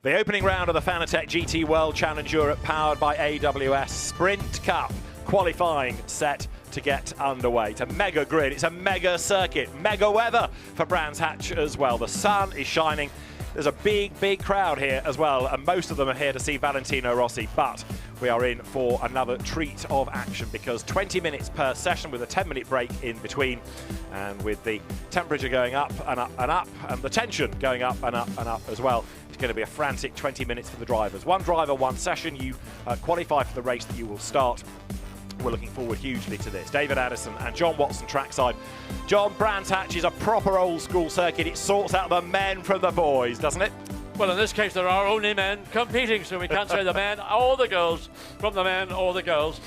The opening round of the Fanatec GT World Challenge Europe, powered by AWS Sprint Cup qualifying set to get underway. It's a mega grid, it's a mega circuit, mega weather for Brands Hatch as well. The sun is shining. There's a big crowd here as well, and most of them are here to see Valentino Rossi, but we are in for another treat of action because 20 minutes per session with a 10-minute break in between, and with the temperature going up and up and up, and the tension going up and up and up as well, it's going to be a frantic 20 minutes for the drivers. One driver, one session. You qualify for the race that you will start. We're looking forward hugely to this. David Addison and John Watson trackside. John, Brands Hatch is a proper old school circuit. It sorts out the men from the boys, doesn't it? Well, in this case, there are only men competing, so we can't say the men or the girls from the men or the girls.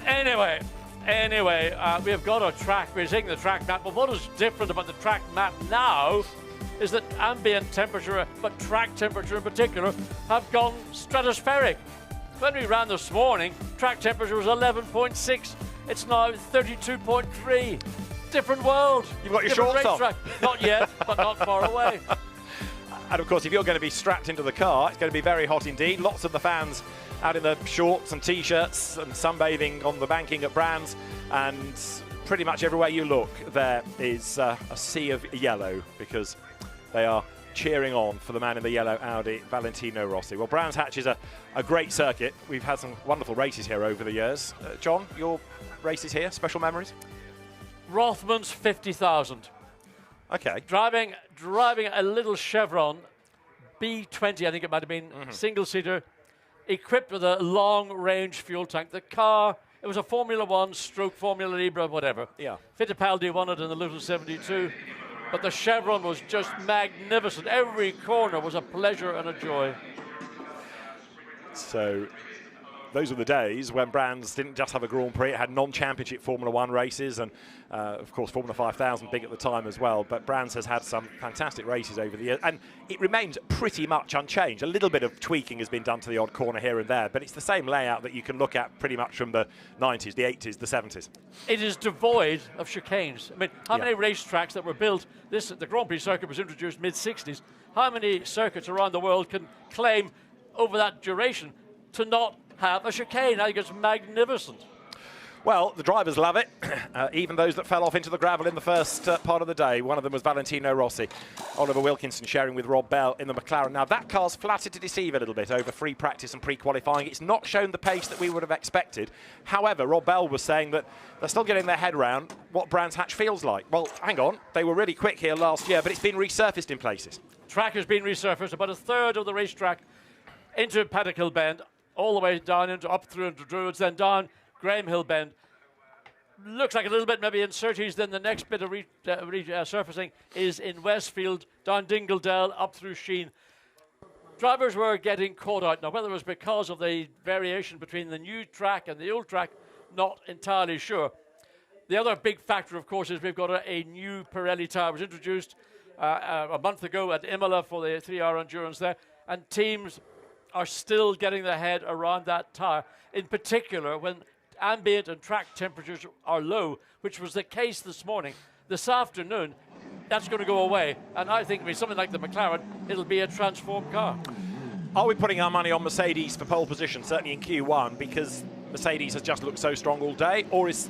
Anyway, we have got a track. We're taking the track map, but what is different about the track map now is that ambient temperature, but track temperature in particular, have gone stratospheric. When we ran this morning, track temperature was 11.6. It's now 32.3. Different world. You've got your shorts on. Not yet, but not far away. And of course, if you're going to be strapped into the car, it's going to be very hot indeed. Lots of the fans out in the shorts and t-shirts and sunbathing on the banking at Brands, and pretty much everywhere you look, there is a sea of yellow because they are cheering on for the man in the yellow Audi, Valentino Rossi. Well, Brands Hatch is a great circuit. We've had some wonderful races here over the years. John, your races here, special memories? Rothman's 50,000. Okay. Driving a little Chevron B20, I think it might have been, single-seater, equipped with a long-range fuel tank. The car, it was a Formula 1 stroke Formula Libre, whatever. Yeah. Fittipaldi won it in the Luton 72. But the Chevron was just magnificent. Every corner was a pleasure and a joy. So those were the days when Brands didn't just have a Grand Prix, it had non-championship Formula 1 races, and of course Formula 5000 big at the time as well. But Brands has had some fantastic races over the years, and it remains pretty much unchanged. A little bit of tweaking has been done to the odd corner here and there, but it's the same layout that you can look at pretty much from the 90s, the 80s, the 70s. It is devoid of chicanes. I mean, how many racetracks that were built, the Grand Prix circuit was introduced mid-60s, how many circuits around the world can claim over that duration to not have a chicane? I think it's magnificent. Well, the drivers love it, even those that fell off into the gravel in the first part of the day. One of them was Valentino Rossi. Oliver Wilkinson sharing with Rob Bell in the McLaren. Now, that car's flattered to deceive a little bit over free practice and pre-qualifying. It's not shown the pace that we would have expected. However, Rob Bell was saying that they're still getting their head around what Brands Hatch feels like. Well, hang on. They were really quick here last year, but it's been resurfaced in places. Track has been resurfaced, about a third of the racetrack into Paddock Hill Bend, all the way down up through into Druids, then down Graham Hill Bend. Looks like a little bit maybe in Surtees. Then the next bit of resurfacing is in Westfield, down Dingledale, up through Sheen. Drivers were getting caught out. Now, whether it was because of the variation between the new track and the old track, not entirely sure. The other big factor, of course, is we've got a new Pirelli tyre. It was introduced a month ago at Imola for the 3-hour endurance there, and teams are still getting their head around that tyre, in particular when ambient and track temperatures are low, which was the case this morning. This afternoon, that's going to go away, and I think with something like the McLaren, it'll be a transformed car. Are we putting our money on Mercedes for pole position, certainly in Q1, because Mercedes has just looked so strong all day, or is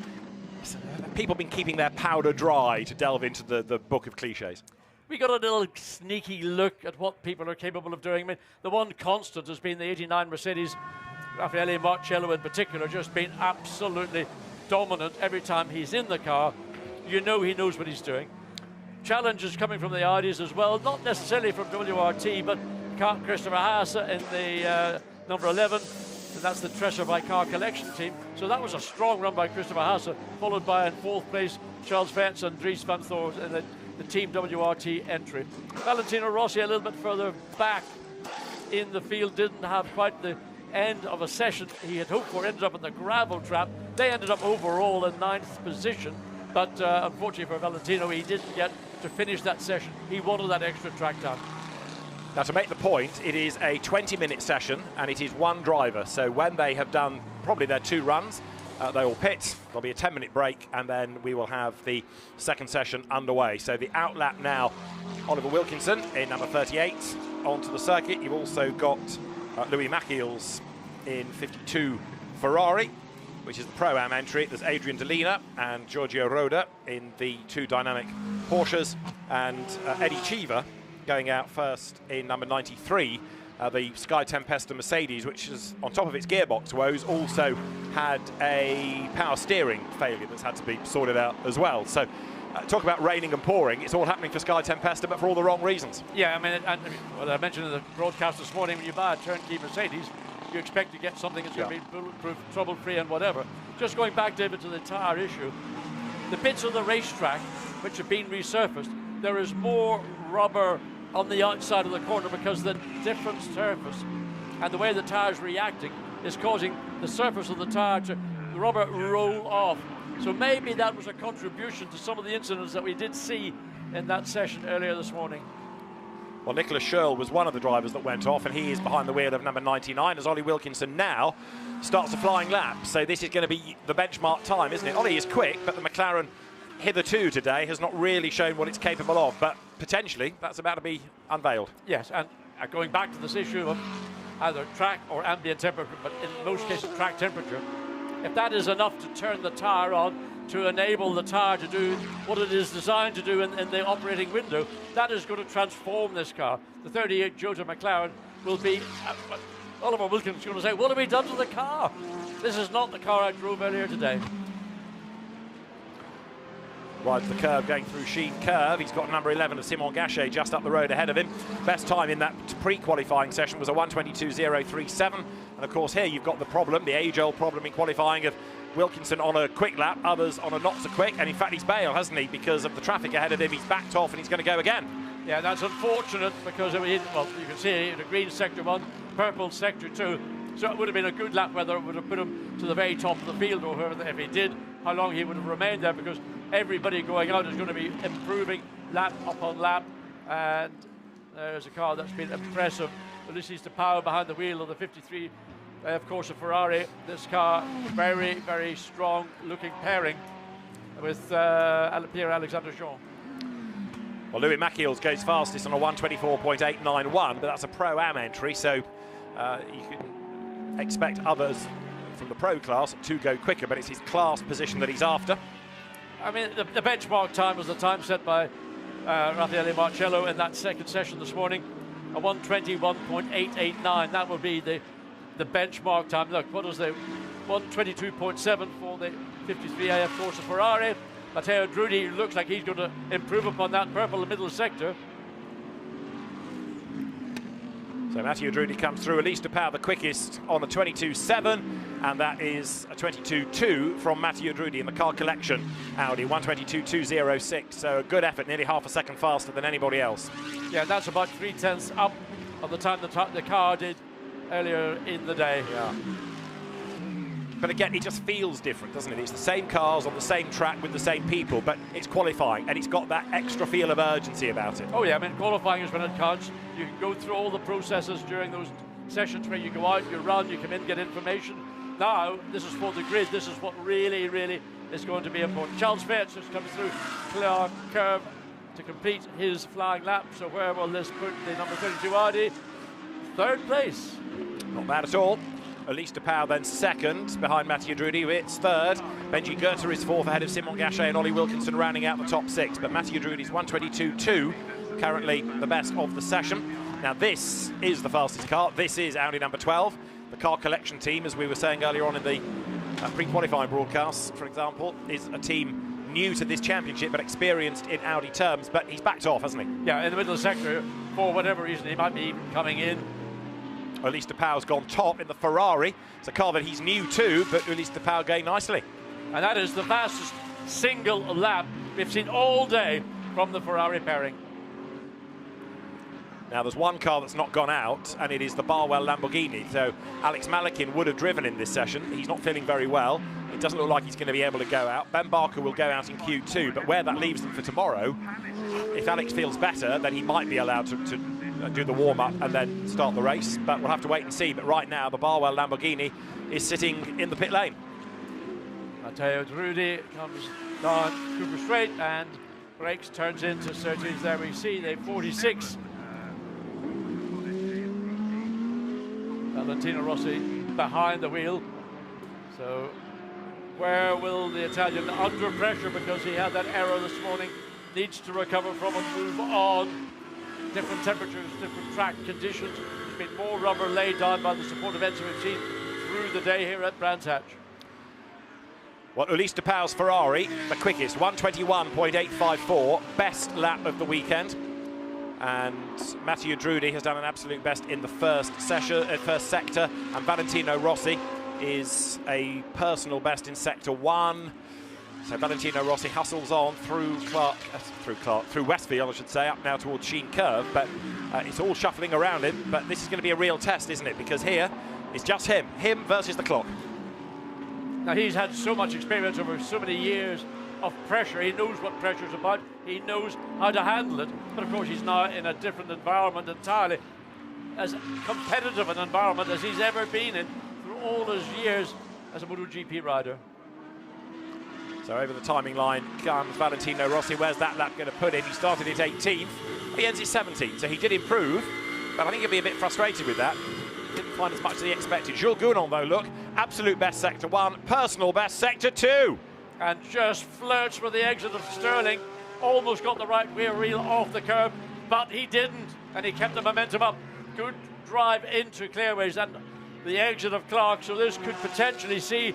people been keeping their powder dry to delve into the book of cliches? We got a little sneaky look at what people are capable of doing. I mean, the one constant has been the 89 Mercedes, Raffaele Marcello in particular, just been absolutely dominant every time he's in the car. You know he knows what he's doing. Challenges coming from the Audis as well, not necessarily from WRT, but Christopher Haase in the number 11, and that's the Tresor by Car Collection team. So that was a strong run by Christopher Haase, followed by in fourth place Charles Vance and Dries van Thor in the Team WRT entry. Valentino Rossi a little bit further back in the field, didn't have quite the end of a session he had hoped for, ended up in the gravel trap. They ended up overall in 9th position, but unfortunately for Valentino, he didn't get to finish that session. He wanted that extra track time. Now, to make the point, it is a 20-minute session and it is one driver. So when they have done probably their 2 runs, they will pit, there'll be a 10-minute break, and then we will have the second session underway. So the outlap now, Oliver Wilkinson in number 38, onto the circuit. You've also got Louis Machiels in 52 Ferrari, which is the Pro-Am entry. There's Adrian Delina and Giorgio Roda in the 2 dynamic Porsches, and Eddie Cheever going out first in number 93, the Sky Tempesta Mercedes, which is, on top of its gearbox woes, also had a power steering failure that's had to be sorted out as well. So talk about raining and pouring. It's all happening for Sky Tempesta, but for all the wrong reasons. Yeah, I mean, well, I mentioned in the broadcast this morning, when you buy a turnkey Mercedes, you expect to get something that's going to be bulletproof, trouble-free and whatever. Just going back, David, to the tyre issue, the bits of the racetrack which have been resurfaced, there is more rubber on the outside of the corner because the different surface and the way the tyre is reacting is causing the surface of the tyre to the rubber roll off. So maybe that was a contribution to some of the incidents that we did see in that session earlier this morning. Well, Nicholas Scherl was one of the drivers that went off, and he is behind the wheel of number 99 as Ollie Wilkinson now starts a flying lap. So this is going to be the benchmark time, isn't it? Ollie is quick, but the McLaren hitherto today has not really shown what it's capable of, but potentially that's about to be unveiled. Yes, and going back to this issue of either track or ambient temperature, but in most cases track temperature, if that is enough to turn the tyre on to enable the tyre to do what it is designed to do in the operating window, that is going to transform this car. The 38 Jota McLaren will be, Oliver Wilkins is going to say, what have we done to the car? This is not the car I drove earlier today. Rides the curve going through Sheen Curve. He's got number 11 of Simon Gachet just up the road ahead of him. Best time in that pre-qualifying session was a 1:22.037. And of course here you've got the problem, the age-old problem in qualifying of Wilkinson on a quick lap, others on a not so quick. And in fact he's bailed, hasn't he? Because of the traffic ahead of him, he's backed off and he's going to go again. Yeah, that's unfortunate because well, you can see the green sector 1, purple sector 2. So it would have been a good lap whether it would have put him to the very top of the field or whoever, if he did, how long he would have remained there, because everybody going out is going to be improving lap upon lap. And there's a car that's been impressive. Ulysses de Pauw behind the wheel of the 53, of course, a Ferrari. This car, very, very strong looking pairing with Pierre-Alexandre Jean. Well, Louis Machiels goes fastest on a 1:24.891, but that's a Pro-Am entry, so you can expect others from the Pro class to go quicker, but it's his class position that he's after. I mean, the benchmark time was the time set by Raffaele Marcello in that second session this morning, a 1:21.889. That will be the benchmark time. Look, what was the 1:22.7 for the 53 AF Corsa Ferrari? Matteo Drudi looks like he's going to improve upon that purple middle sector. So Matteo Drudi comes through. Elise de Pauw the quickest on the 22.7, and that is a 22.2 from Matteo Drudi in the car collection Audi, 1:22.206. So a good effort, nearly half a second faster than anybody else. Yeah, that's about 3/10 up of the time the car did earlier in the day. Yeah. But again, it just feels different, doesn't it? It's the same cars on the same track with the same people, but it's qualifying, and it's got that extra feel of urgency about it. Oh yeah, I mean, qualifying is when it counts. You can go through all the processes during those sessions where you go out, you run, you come in, get information. Now, this is for the grid. This is what really, really is going to be important. Charles Fairts just comes through Clark Curve to complete his flying lap. So where will this put the number 32 Audi? Third place. Not bad at all. Elise de Pauw then second, behind Matteo Drudi. It's third. Benji Goethe is fourth, ahead of Simon Gachet and Ollie Wilkinson rounding out the top six. But Matteo Drudi's 1:22.2, currently the best of the session. Now this is the fastest car. This is Audi number 12. The car collection team, as we were saying earlier on in the pre-qualifying broadcasts, for example, is a team new to this championship but experienced in Audi terms. But he's backed off, hasn't he? Yeah, in the middle of the sector, for whatever reason, he might be even coming in. Elise de Pauw's gone top in the Ferrari. It's a car that he's new to, but Elise de Pauw going nicely. And that is the fastest single lap we've seen all day from the Ferrari pairing. Now there's one car that's not gone out, and it is the Barwell Lamborghini. So Alex Malikin would have driven in this session. He's not feeling very well. It doesn't look like he's going to be able to go out. Ben Barker will go out in Q2, but where that leaves them for tomorrow, if Alex feels better, then he might be allowed to do the warm-up and then start the race, but we'll have to wait and see. But right now the Barwell Lamborghini is sitting in the pit lane. Matteo Drudi comes down Cooper Straight and brakes, turns into Surtees. There we see the 46 Valentino Rossi behind the wheel. So where will the Italian, under pressure because he had that error this morning, needs to recover from and move on. Different temperatures, different track conditions. There's been more rubber laid down by the supportive ends we've seen through the day here at Brands Hatch. Well, Ulysse de Pauw's Ferrari, the quickest, 1:21.854, best lap of the weekend. And Matteo Drudi has done an absolute best in the first sector, and Valentino Rossi is a personal best in sector 1. So Valentino Rossi hustles on through Westfield, I should say, up now towards Sheen Curve, but it's all shuffling around him. But this is going to be a real test, isn't it? Because here it's just him versus the clock. Now, he's had so much experience over so many years of pressure. He knows what pressure is about. He knows how to handle it. But of course, he's now in a different environment entirely, as competitive an environment as he's ever been in through all his years as a MotoGP rider. So over the timing line comes Valentino Rossi. Where's that lap going to put him? He started at 18th. He ends at 17th, so he did improve. But I think he'll be a bit frustrated with that. Didn't find as much as he expected. Jules Gounon, though, look, absolute best sector 1, personal best sector 2. And just flirts with the exit of Sterling. Almost got the right rear wheel off the curb, but he didn't. And he kept the momentum up. Good drive into clearways and the exit of Clark. So this could potentially see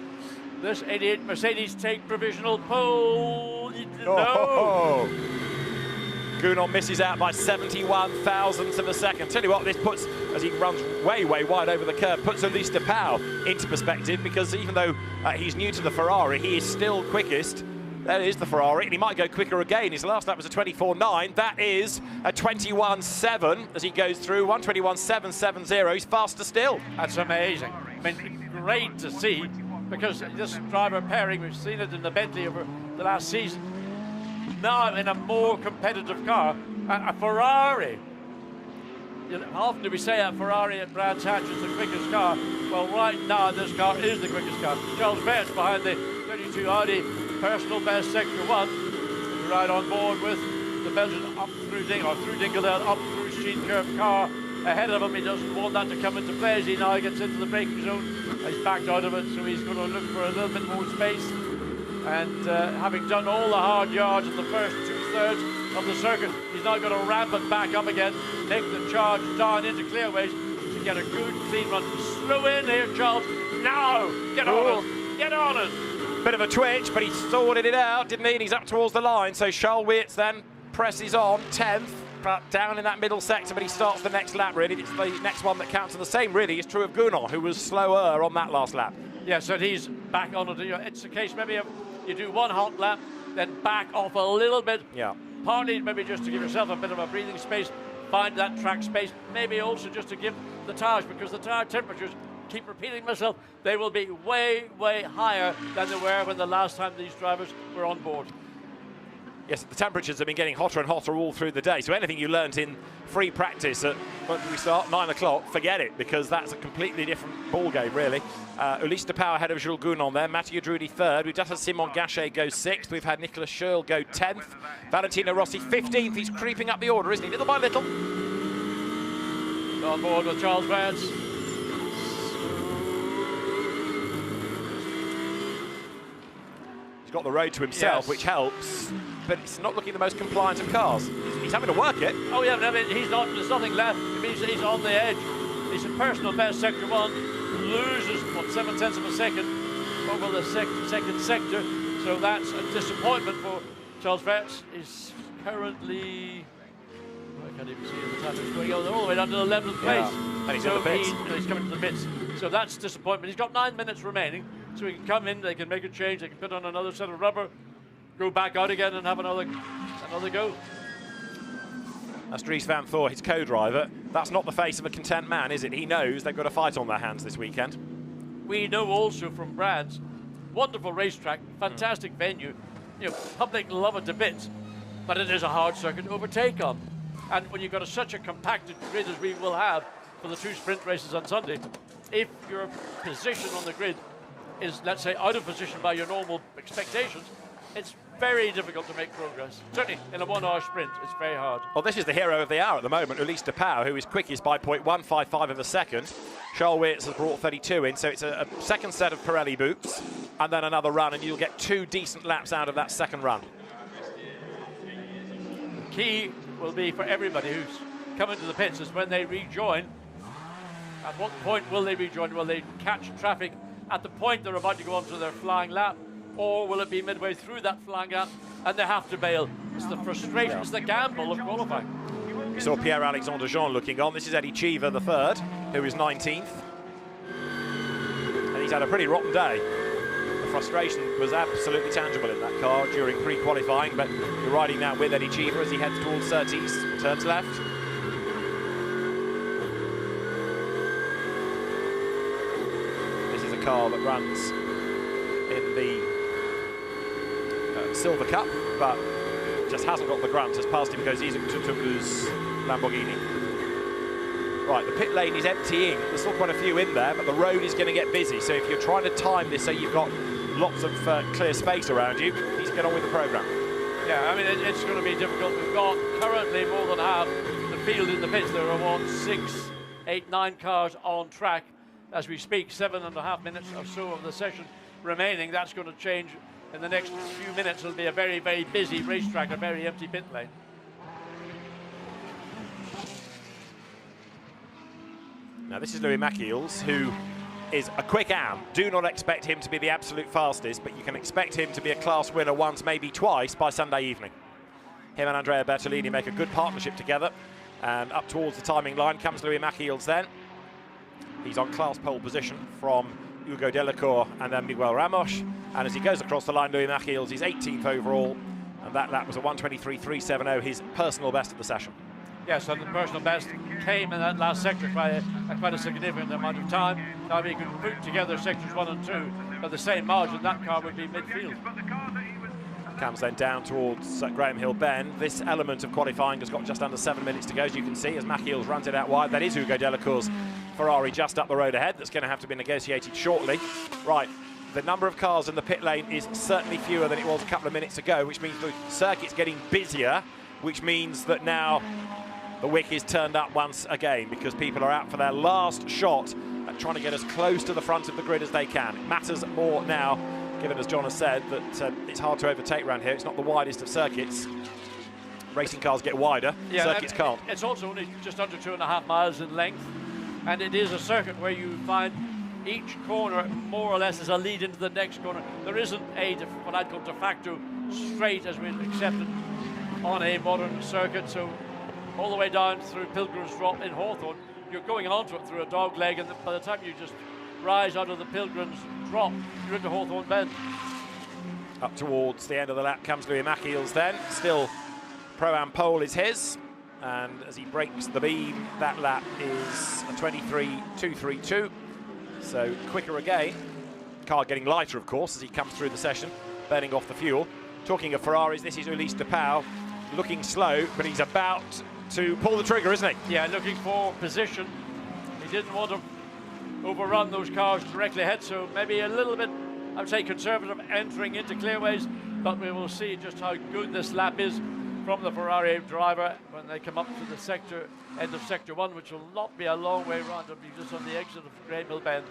this 88 Mercedes take provisional pole. No. Oh. Gounon misses out by 71 thousandths of a second. Tell you what, this puts, as he runs way wide over the curve, puts Ulysse de Pauw into perspective, because even though he's new to the Ferrari, he is still quickest. That is the Ferrari, and he might go quicker again. His last lap was a 24.9. That is a 21.7 as he goes through, 1:21.770. He's faster still. That's amazing. I mean, great to see, because this driver pairing, we've seen it in the Bentley over the last season. Now in a more competitive car, a Ferrari. How often do we say a Ferrari at Brands Hatch is the quickest car? Well, right now this car is the quickest car. Charles Vance behind the 32 Audi, personal best sector 1, right on board with the Belgian up through Dingeldale, up through Sheen Curve car. Ahead of him, he doesn't want that to come into play as he now gets into the braking zone. He's backed out of it, so he's going to look for a little bit more space. And having done all the hard yards in the first 2/3 of the circuit, he's now going to ramp it back up again, take the charge down into clearways to get a good clean run. Slow in here, Charles. Now, get on it, get on it. Bit of a twitch, but he sorted it out, didn't he? And he's up towards the line. So Charles Weerts then presses on, 10th, but down in that middle sector, but he starts the next lap, really. It's the next one that counts. And the same, really, is true of Gounon, who was slower on that last lap. Yes, and he's back on it. It's a case maybe of you do one hot lap, then back off a little bit. Yeah. Partly maybe just to give yourself a bit of a breathing space, find that track space, maybe also just to give the tyres, because the tyre temperatures, keep repeating myself, they will be way higher than they were when the last time these drivers were on board. Yes, the temperatures have been getting hotter and hotter all through the day. So anything you learnt in free practice at, when we start, 9 o'clock, forget it, because that's a completely different ball game, really. Ulysse de Pauw ahead of Jules Gounon there. Matteo Drudi 3rd. We've just had Simon Gachet go 6th. We've had Nicolas Schurl go 10th. Valentino Rossi 15th. He's creeping up the order, isn't he? Little by little. On board with Charles Vance. He's got the road to himself, yes, which helps. But it's not looking the most compliant of cars. He's having to work it. Oh yeah, I mean, he's not. There's nothing left. It means that he's on the edge. He's a personal best sector 1. Loses 7/10 of a second over the second sector. So that's a disappointment for Charles Vance. He's currently, I can't even see the time he's going. They're all the way down to 11th place. Yeah. And he's so in the pits. he's coming to the pits. So that's disappointment. He's got 9 minutes remaining, so he can come in. They can make a change. They can put on another set of rubber, go back out again and have another go. That's Dries van Thor, his co-driver. That's not the face of a content man, is it? He knows they've got a fight on their hands this weekend. We know also from Brands, wonderful racetrack, fantastic venue, public love it to bits, but it is a hard circuit to overtake on. And when you've got such a compacted grid as we will have for the 2 sprint races on Sunday, if your position on the grid is, let's say, out of position by your normal expectations, it's very difficult to make progress. Certainly in a 1 hour sprint, it's very hard. Well, this is the hero of the hour at the moment, Ulysse de Pauw, who is quickest by 0.155 of a second. Charles Weerts has brought 32 in, so it's a second set of Pirelli boots, and then another run, and you'll get 2 decent laps out of that second run. Key will be for everybody who's come into the pits is when they rejoin. At what point will they rejoin? Will they catch traffic at the point they're about to go onto their flying lap? Or will it be midway through that flying lap and they have to bail? It's the frustration, it's the gamble of qualifying. We saw Pierre-Alexandre Jean looking on. This is Eddie Cheever, the third, who is 19th. And he's had a pretty rotten day. The frustration was absolutely tangible in that car during pre-qualifying, but you're riding now with Eddie Cheever as he heads towards Surtees, turns left. This is a car that runs in the Silver Cup, but just hasn't got the grunt. Has passed him Kozizik Tutuku's Lamborghini. Right, the pit lane is emptying. There's still quite a few in there, but the road is going to get busy. So if you're trying to time this so you've got lots of clear space around you, please get on with the programme. Yeah, I mean, it's going to be difficult. We've got currently more than half the field in the pits. There are 6, 8, 9 cars on track as we speak. 7.5 minutes or so of the session remaining. That's going to change. In the next few minutes, it'll be a very, very busy racetrack, a very empty pit lane. Now, this is Louis Machiels, who is a quick am. Do not expect him to be the absolute fastest, but you can expect him to be a class winner once, maybe twice, by Sunday evening. Him and Andrea Bertolini make a good partnership together, and up towards the timing line comes Louis Machiels then. He's on class pole position from Hugo Delacour and then Miguel Ramos. And as he goes across the line, Louis Machiels is 18th overall, and that lap was a 1:23.370, his personal best of the session. Yes, and the personal best came in that last sector by quite a significant amount of time. Now, if he could put together sectors 1 and 2 at the same margin, that car would be midfield. Comes then down towards Graham Hill Bend. This element of qualifying has got just under 7 minutes to go, as you can see, as Machiels runs it out wide. That is Hugo Delacour's Ferrari just up the road ahead. That's going to have to be negotiated shortly. Right, the number of cars in the pit lane is certainly fewer than it was a couple of minutes ago, which means the circuit's getting busier, which means that now the wick is turned up once again because people are out for their last shot at trying to get as close to the front of the grid as they can. It matters more now, given, as John has said, that it's hard to overtake around here. It's not the widest of circuits. Racing cars get wider, circuits can't. It's also only just under 2.5 miles in length, and it is a circuit where you find each corner more or less is a lead into the next corner. There isn't a, what I'd call de facto straight as we'd accept it on a modern circuit. So all the way down through Pilgrim's Drop in Hawthorne, you're going onto it through a dog leg, and by the time you just rise out of the Pilgrim's Drop, you're into Hawthorne Bend. Up towards the end of the lap comes Louis Machiels then. Still Pro-Am pole is his, and as he breaks the beam, that lap is a 23.232. So quicker again. Car getting lighter, of course, as he comes through the session, burning off the fuel. Talking of Ferraris, this is Ulysse de Pauw, looking slow, but he's about to pull the trigger, isn't he? Yeah, looking for position. He didn't want to overrun those cars directly ahead, so maybe a little bit, I would say, conservative entering into clearways, but we will see just how good this lap is from the Ferrari driver when they come up to the sector, end of sector 1, which will not be a long way round. It'll be just on the exit of Graham Hill Bend.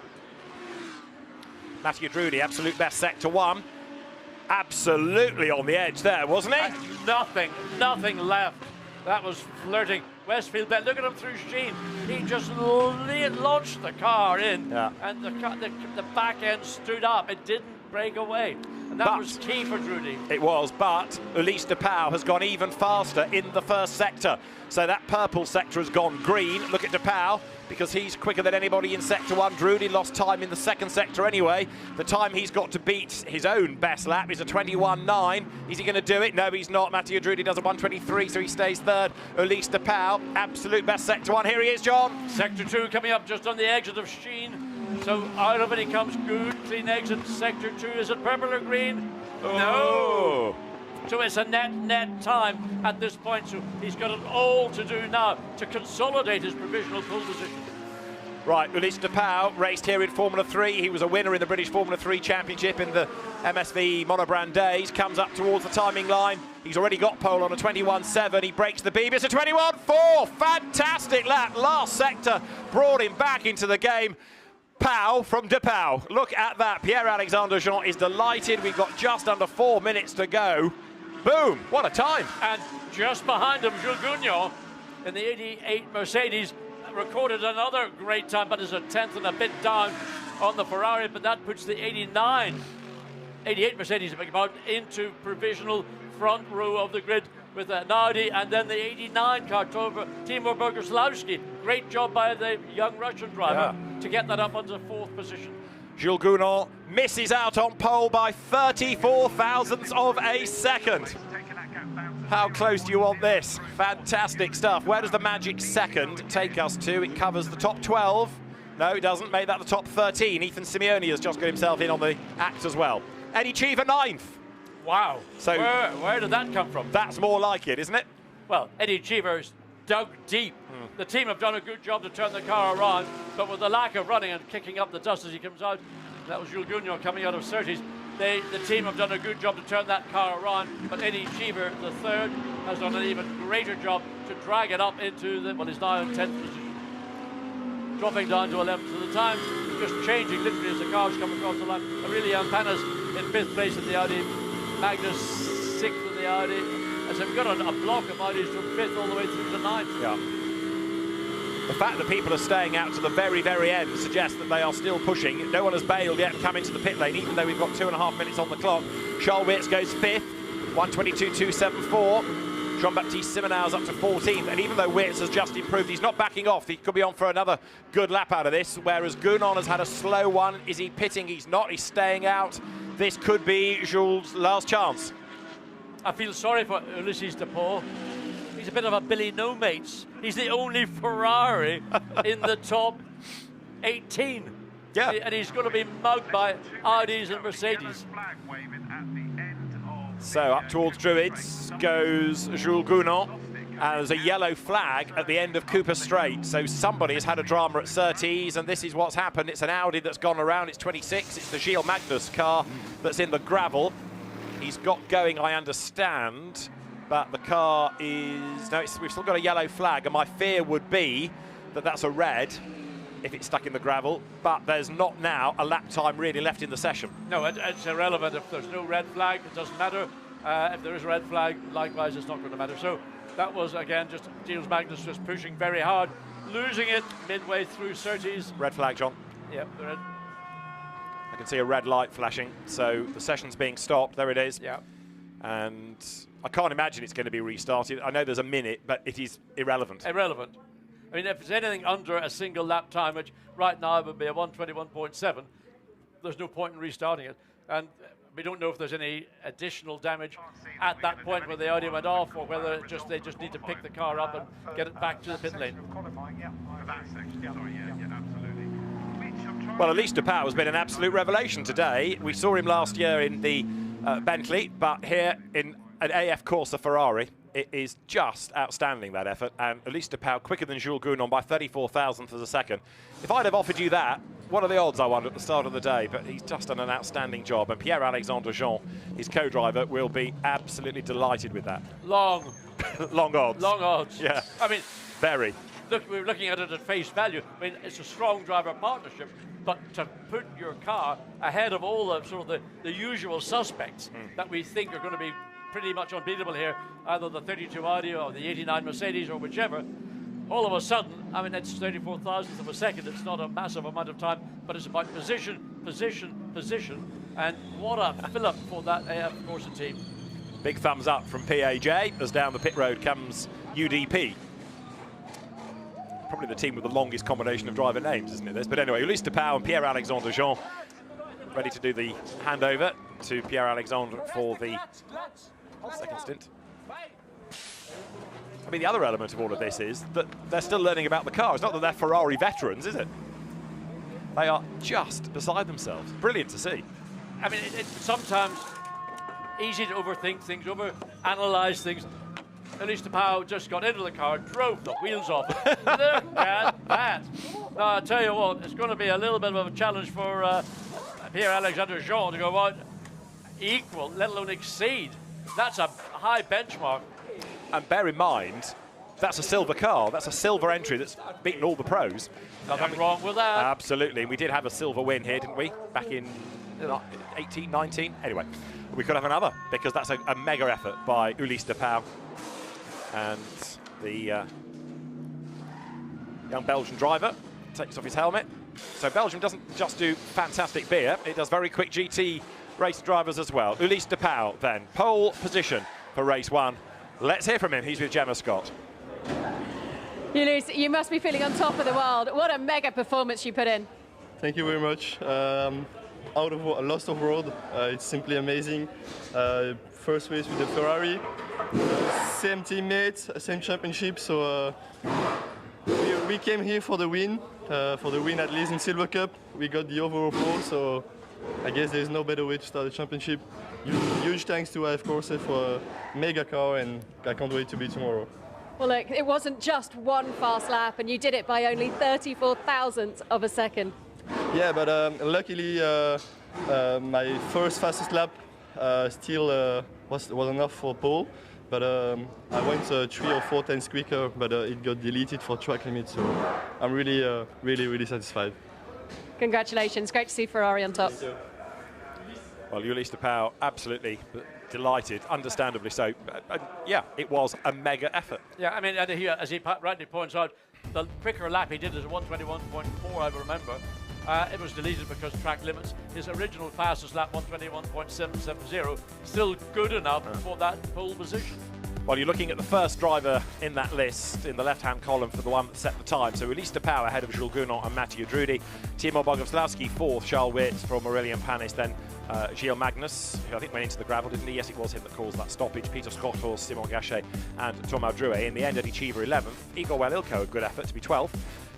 Matthew Drudy, absolute best sector 1. Absolutely on the edge there, wasn't he? Nothing left. That was flirting. Westfield Bend, look at him through Sheen. He just launched the car in, and the back end stood up. It didn't break away. And that was key for Drudy. It was, but Ulysse de Pauw has gone even faster in the first sector. So that purple sector has gone green. Look at de Pauw, because he's quicker than anybody in sector 1. Drudy lost time in the second sector anyway. The time he's got to beat his own best lap is a 21.9. Is he going to do it? No, he's not. Matthew Drudy does a 1:23, so he stays third. Ulysse de Pauw, absolute best sector 1. Here he is, John. Sector 2 coming up just on the exit of Sheen. So out of it he comes, good, clean exit. Sector 2, is it purple or green? No. So it's a net time at this point. So he's got it all to do now to consolidate his provisional pole position. Right, Ulysse de Pauw raced here in Formula 3. He was a winner in the British Formula 3 Championship in the MSV monobrand days. Comes up towards the timing line. He's already got pole on a 21.7. He breaks the beam. It's a 21.4. Fantastic lap. Last sector brought him back into the game. Pauw from de Pauw. Look at that. Pierre-Alexandre Jean is delighted. We've got just under 4 minutes to go. Boom. What a time. And just behind him, Jules Gounon in the 88 Mercedes recorded another great time, but is a tenth and a bit down on the Ferrari, but that puts the 88 Mercedes, into provisional front row of the grid with an Audi, and then the 89 car, Timo Boguslawski. Great job by the young Russian driver to get that up onto 4th position. Jules Gounon misses out on pole by 34 thousandths of a second. How close do you want this? Fantastic stuff. Where does the magic second take us to? It covers the top 12. No, it doesn't. Make that the top 13. Ethan Simeoni has just got himself in on the act as well. Eddie Cheever 9th. Wow. So where did that come from? That's more like it, isn't it? Well, Eddie Cheever's dug deep. The team have done a good job to turn the car around, but with the lack of running and kicking up the dust as he comes out, that was Jules Gounon coming out of 30s. The team have done a good job to turn that car around, but Eddie Cheever, the third, has done an even greater job to drag it up into he's now in 10th position. Dropping down to 11th. So the time just changing literally as the cars come across the line. Aurelien Panis in 5th place in the Audi, Magnus 6th in the Audi. As we've got a block of Audis from 5th all the way through to 9th. Yeah. The fact that people are staying out to the very, very end suggests that they are still pushing. No one has bailed yet and come into the pit lane, even though we've got 2.5 minutes on the clock. Charles Wirtz goes 5th, 1:22.274. Jean-Baptiste Simonau's up to 14th, and even though Wirtz has just improved, he's not backing off. He could be on for another good lap out of this, whereas Gounon has had a slow one. Is he pitting? He's not. He's staying out. This could be Jules' last chance. I feel sorry for Ulysse de Pauw. He's a bit of a Billy No-Mates. He's the only Ferrari in the top 18. Yeah. And he's going to be mugged by Audis and Mercedes. So up towards Druids goes Jules Gounon. And there's a yellow flag at the end of Cooper Straight. So somebody has had a drama at Surtees, and this is what's happened. It's an Audi that's gone around. It's 26. It's the Gilles Magnus car that's in the gravel. He's got going, I understand, but the car is... No, we've still got a yellow flag, and my fear would be that that's a red if it's stuck in the gravel, but there's not now a lap time really left in the session. No, it's irrelevant. If there's no red flag, it doesn't matter. If there is a red flag, likewise, it's not going to matter. So that was, again, just Gilles Magnus just pushing very hard, losing it midway through Surtees. Red flag, John. Yep, the red. I can see a red light flashing, so the session's being stopped. There it is. Yeah. And I can't imagine it's going to be restarted. I know there's a minute, but it is irrelevant. Irrelevant. I mean, if it's anything under a single lap time, which right now would be a 1:21.7, there's no point in restarting it. And we don't know if there's any additional damage at that point where the Audi went off, or whether they just need to pick the car up and get it back to the pit lane. Well, Ulysse de Pauw has been an absolute revelation today. We saw him last year in the Bentley, but here in an AF Corsa Ferrari, it is just outstanding, that effort. And Ulysse de Pauw quicker than Jules Gounon by 34 thousandths of a second. If I'd have offered you that, what are the odds, I wonder, at the start of the day? But he's just done an outstanding job. And Pierre-Alexandre Jean, his co-driver, will be absolutely delighted with that. Long. Long odds. Long odds. Yeah. I mean, very. Look, we're looking at it at face value. I mean, it's a strong driver partnership, but to put your car ahead of all the sort of the usual suspects that we think are going to be pretty much unbeatable here, either the 32 Audi or the 89 Mercedes or whichever, all of a sudden, I mean, it's 34 thousandths of a second. It's not a massive amount of time, but it's about position, position, position, and what a fillip for that AF Corsa team. Big thumbs up from PAJ as down the pit road comes UDP. Probably the team with the longest combination of driver names, isn't it, this? But anyway, Ulysse de Pauw and Pierre-Alexandre Jean ready to do the handover to Pierre-Alexandre for the second stint. I mean, the other element of all of this is that they're still learning about the car. It's not that they're Ferrari veterans, is it? They are just beside themselves. Brilliant to see. I mean, it's sometimes easy to overthink things, overanalyze things. Ulysse de Pauw just got into the car, drove the wheels off. Look at that. No, I tell you what, it's going to be a little bit of a challenge for Pierre-Alexandre Jean to go out equal, let alone exceed. That's a high benchmark. And bear in mind, that's a silver car. That's a silver entry that's beaten all the pros. Nothing wrong with that. Absolutely. We did have a silver win here, didn't we? Back in 18, 19. Anyway, we could have another because that's a mega effort by Ulysse de Pauw. And the young Belgian driver takes off his helmet. So Belgium doesn't just do fantastic beer, it does very quick GT race drivers as well. Ulysse de Pauw then, pole position for race 1. Let's hear from him. He's with Gemma Scott. Ulysse, you must be feeling on top of the world. What a mega performance you put in. Thank you very much. Lost of world, it's simply amazing. First race with the Ferrari, same teammates, same championship, so we came here for the win at least in Silver Cup. We got the overall pole, so I guess there's no better way to start the championship. Huge thanks to AF Corse for a mega car, and I can't wait to be tomorrow. Well, look, it wasn't just one fast lap, and you did it by only 34,000th of a second. Yeah, but luckily my first fastest lap still was enough for pole. But I went 3 or 4 tenths quicker, but it got deleted for track limit, so I'm really satisfied. Congratulations, great to see Ferrari on top. Well, Ulysse de Pauw absolutely delighted, understandably so. Yeah, it was a mega effort. Yeah, I mean, and here, as he rightly points out, the quicker lap he did is 121.4, I remember. It was deleted because track limits. His original fastest lap, 121.770, still good enough for that pole position. Well, you're looking at the first driver in that list in the left-hand column for the one that set the time. So Ulysse de Pauw ahead of Jules Gournot and Mathieu Drudi. Timo Boguslavski fourth, Charles Witt from Aurélien Panis, then Gilles Magnus, who I think went into the gravel, didn't he? Yes, it was him that caused that stoppage. Peter Scott, Simon Gachet and Thomas Drouet. In the end, Eddie Cheever 11th. Igor Walilko, a good effort to be 12th.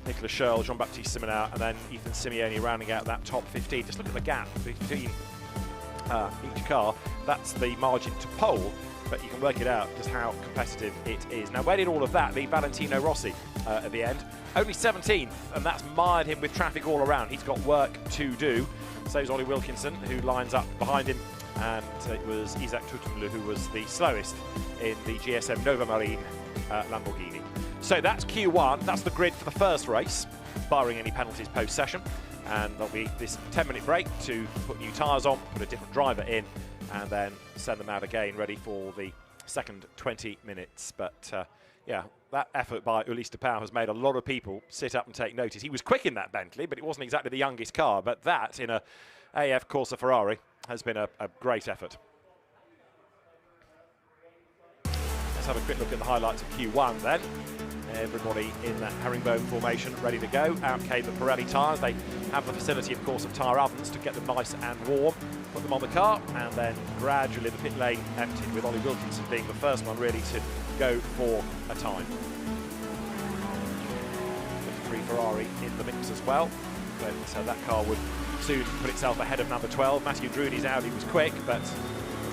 Nicolas Schurl, Jean-Baptiste Simonard, and then Ethan Simeoni rounding out that top 15. Just look at the gap between each car. That's the margin to pole, but you can work it out just how competitive it is. Now, where did all of that leave Valentino Rossi at the end? Only 17th, and that's mired him with traffic all around. He's got work to do. So is Ollie Wilkinson, who lines up behind him, and it was Isaac Tutumlu who was the slowest in the GSM Nova Marine Lamborghini. So that's Q1, that's the grid for the first race, barring any penalties post-session. And there'll be this 10-minute break to put new tyres on, put a different driver in, and then send them out again, ready for the second 20 minutes. But yeah, that effort by Ulysse de Pauw has made a lot of people sit up and take notice. He was quick in that Bentley, but it wasn't exactly the youngest car. But that, in a AF Corse Ferrari, has been a great effort. Let's have a quick look at the highlights of Q1 then. Everybody in that herringbone formation ready to go. Out came the Pirelli tyres. They have the facility, of course, of tyre ovens to get them nice and warm. Put them on the car, and then gradually the pit lane emptied, with Ollie Wilkinson being the first one really to go for a time. 53 Ferrari in the mix as well. So that car would soon put itself ahead of number 12. Mathieu Drudi's Audi was quick, but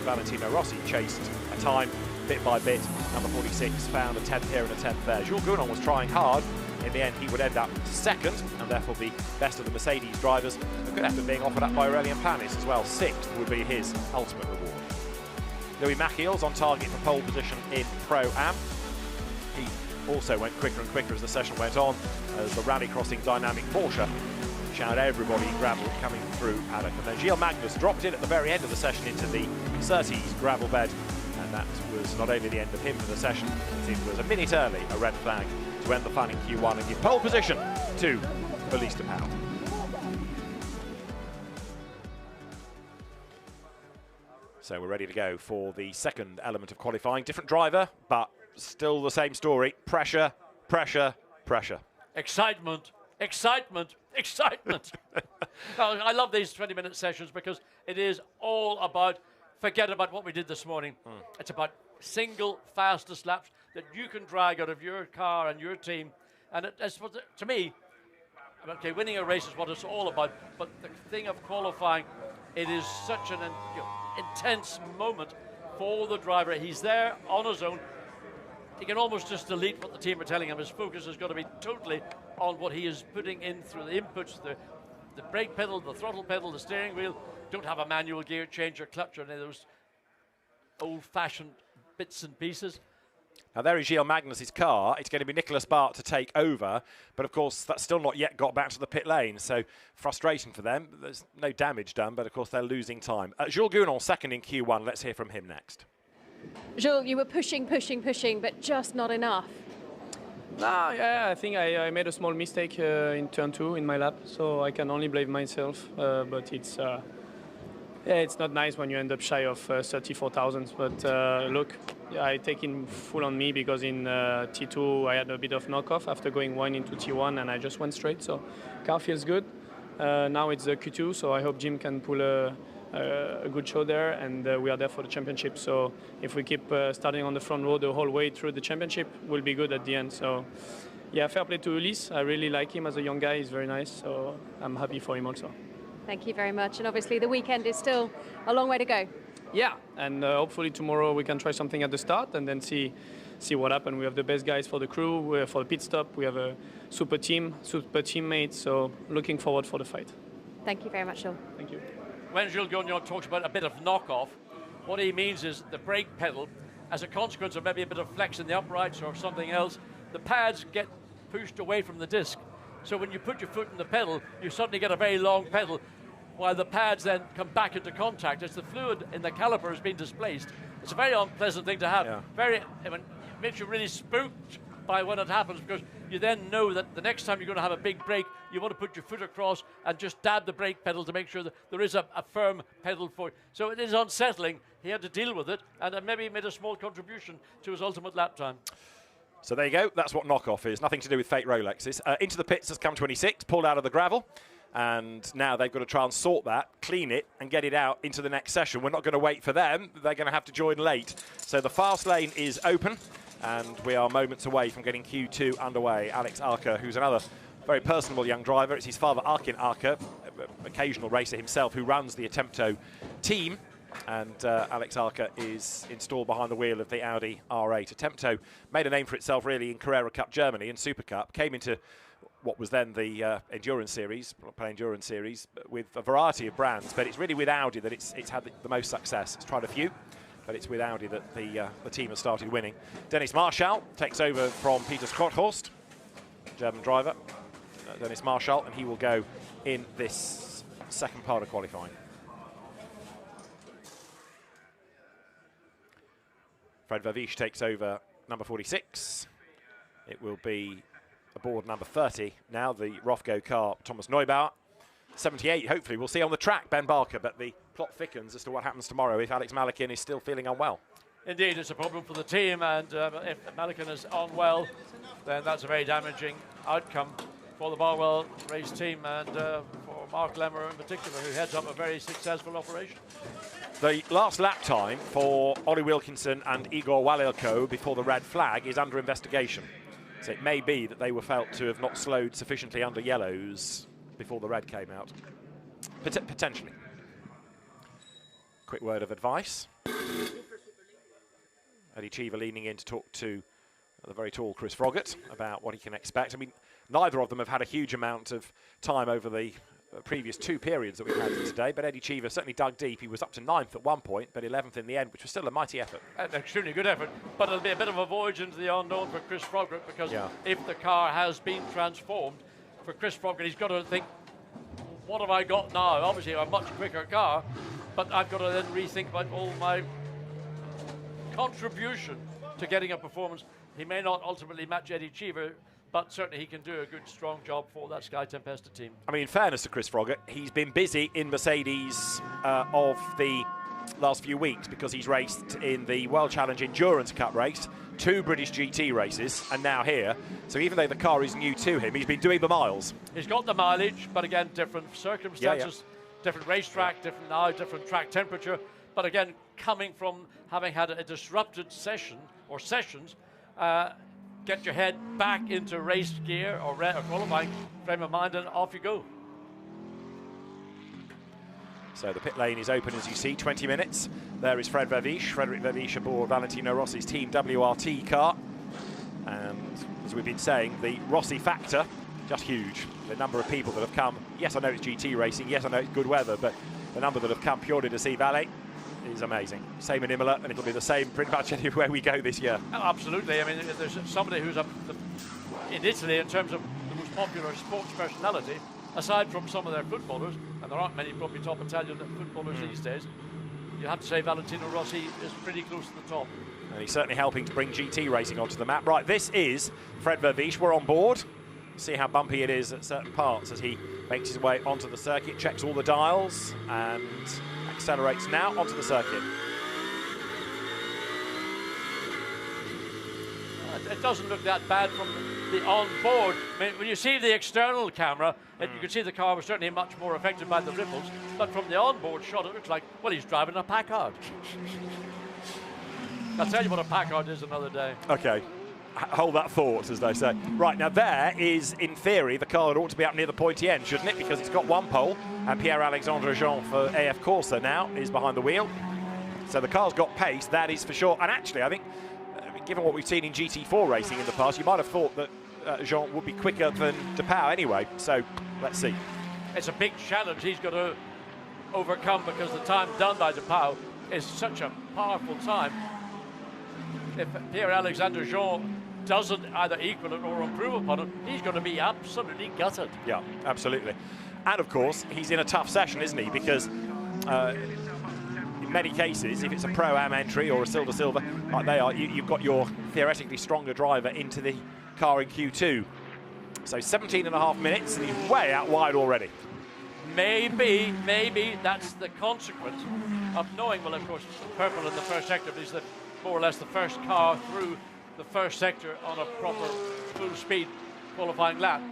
Valentino Rossi chased a time bit by bit. Number 46 found a 10th here and a 10th there. Jules Gournot was trying hard. In the end, he would end up second, and therefore the best of the Mercedes drivers. A good effort being offered up by Aurélien Panis as well. Sixth would be his ultimate reward. Louis Machiel's on target for pole position in Pro-Am. He also went quicker and quicker as the session went on, as the rally crossing dynamic Porsche showed everybody in gravel coming through paddock. And then Gilles Magnus dropped in at the very end of the session into the Surtees gravel bed. And that was not only the end of him for the session, it was a minute early, a red flag to end the fun in Q1 and give pole position to Ulysse de Pauw. So we're ready to go for the second element of qualifying. Different driver, but still the same story. Pressure, pressure, pressure. Excitement, excitement, excitement. I love these 20-minute sessions because it is all about, forget about what we did this morning. It's about single fastest laps that you can drag out of your car and your team. And it's what, to me, okay, winning a race is what it's all about, but the thing of qualifying, it is such an intense moment for the driver. He's there on his own. he can almost just delete what the team are telling him. His focus has got to be totally on what he is putting in through the inputs, the brake pedal, the throttle pedal, the steering wheel. Don't have a manual gear change or clutch or any of those old-fashioned bits and pieces. Now there is Gilles Magnus's car. It's going to be Nicholas Bart to take over, but of course that's still not yet got back to the pit lane, so frustration for them. There's no damage done, but of course they're losing time. Jules Gounon second in Q1. Let's hear from him next. Jules, you were pushing, but just not enough. No, yeah, I think I made a small mistake in turn 2 in my lap, so I can only blame myself. But it's not nice when you end up shy of 34 thousandths. But look, I take it full on me because in T2 I had a bit of knockoff after going 1 into T1 and I just went straight. So car feels good. Now it's Q2, so I hope Jim can pull a good show there, and we are there for the championship. So if we keep starting on the front row the whole way through the championship, we'll be good at the end. So yeah, fair play to Ulysse. I really like him as a young guy. He's very nice, so I'm happy for him also. Thank you very much. And obviously the weekend is still a long way to go. Yeah, and hopefully tomorrow we can try something at the start and then see what happens. We have the best guys for the crew, for the pit stop. We have a super team, super teammates. So looking forward for the fight. Thank you very much, Jules. Thank you. When Jules Gounon talks about a bit of knockoff, what he means is the brake pedal, as a consequence of maybe a bit of flex in the uprights or something else, the pads get pushed away from the disc. So when you put your foot in the pedal, you suddenly get a very long pedal, while the pads then come back into contact as the fluid in the caliper has been displaced. It's a very unpleasant thing to have. Yeah. It makes you really spooked by when it happens, because you then know that the next time you're going to have a big brake, you want to put your foot across and just dab the brake pedal to make sure that there is a firm pedal for it. So it is unsettling. He had to deal with it, and maybe made a small contribution to his ultimate lap time. So there you go. That's what knockoff is. Nothing to do with fake Rolexes. Into the pits has come 26, pulled out of the gravel. And now they've got to try and sort that, clean it, and get it out into the next session. We're not going to wait for them. They're going to have to join late. So the fast lane is open, and we are moments away from getting Q2 underway. Alex Arca, who's another very personable young driver. It's his father, Arkin Arca, occasional racer himself, who runs the Attempto team. And Alex Arca is installed behind the wheel of the Audi R8. Attempto made a name for itself, really, in Carrera Cup Germany and Super Cup. Came into what was then the Endurance Series, Endurance Series, with a variety of brands, but it's really with Audi that it's had the most success. It's tried a few, but it's with Audi that the team has started winning. Dennis Marschall takes over from Peter Schrothorst, German driver, Dennis Marschall, and he will go in this second part of qualifying. Fred Verviche takes over number 46. It will be aboard number 30 now, the Rofco car, Thomas Neubauer. 78, hopefully, we'll see on the track, Ben Barker, but the plot thickens as to what happens tomorrow if Alex Malikin is still feeling unwell. Indeed, it's a problem for the team, and if Malikin is unwell, then that's a very damaging outcome for the Barwell race team and for Mark Lemmer in particular, who heads up a very successful operation. The last lap time for Ollie Wilkinson and Igor Walilko before the red flag is under investigation. So it may be that they were felt to have not slowed sufficiently under yellows before the red came out. Potentially. Quick word of advice. Eddie Cheever leaning in to talk to the very tall Chris Froggatt about what he can expect. I mean, neither of them have had a huge amount of time over the previous two periods that we've had today, but Eddie Cheever certainly dug deep. He was up to 9th at one point, but 11th in the end, which was still a mighty effort. An extremely good effort, but it'll be a bit of a voyage into the unknown for Chris Froggatt, because if the car has been transformed, for Chris Froggatt, he's got to think, what have I got now? Obviously, a much quicker car, but I've got to then rethink about all my contribution to getting a performance. He may not ultimately match Eddie Cheever, but certainly he can do a good, strong job for that Sky Tempesta team. I mean, in fairness to Chris Froggatt, he's been busy in Mercedes of the last few weeks, because he's raced in the World Challenge Endurance Cup race, 2 British GT races, and now here. So even though the car is new to him, he's been doing the miles. He's got the mileage, but again, different circumstances, different racetrack, different track temperature. But again, coming from having had a disrupted session or sessions, get your head back into race gear or qualifying frame of mind, and off you go. So the pit lane is open, as you see, 20 minutes. There is Fred Verviche, Frederic Verviche aboard Valentino Rossi's Team WRT car. as we've been saying, the Rossi factor, just huge. The number of people that have come, yes, I know it's GT racing, yes, I know it's good weather, but the number that have come purely to see Valet is amazing. Same in Imola, and it'll be the same pretty much anywhere we go this year. Oh, absolutely. I mean, there's somebody who's in Italy in terms of the most popular sports personality, aside from some of their footballers, and there aren't many probably top Italian footballers these days. You have to say Valentino Rossi is pretty close to the top. And he's certainly helping to bring GT racing onto the map. Right, this is Fred Verviche. We're on board. See how bumpy it is at certain parts as he makes his way onto the circuit, checks all the dials, and accelerates now onto the circuit. It doesn't look that bad from the on-board. I mean, when you see the external camera, you can see the car was certainly much more affected by the ripples, but from the on-board shot, it looks like, well, he's driving a Packard. I'll tell you what a Packard is another day. Okay, hold that thought, as they say. Right, now there is, in theory, the car that ought to be up near the pointy end, shouldn't it? Because it's got one pole, and Pierre-Alexandre Jean for AF Corsa now is behind the wheel. So the car's got pace, that is for sure. And actually, I think, given what we've seen in GT4 racing in the past, you might have thought that Jean would be quicker than De Pauw anyway. So let's see. It's a big challenge he's got to overcome because the time done by De Pauw is such a powerful time. If Pierre-Alexandre Jean doesn't either equal it or improve upon it, he's going to be absolutely gutted. Yeah, absolutely. And of course, he's in a tough session, isn't he? Because in many cases, if it's a Pro-Am entry or a Silver, like they are, you've got your theoretically stronger driver into the car in Q2. So 17.5 minutes, and he's way out wide already. Maybe that's the consequence of knowing, well, of course, purple in the first sector is the more or less the first car through the first sector on a proper full-speed qualifying lap.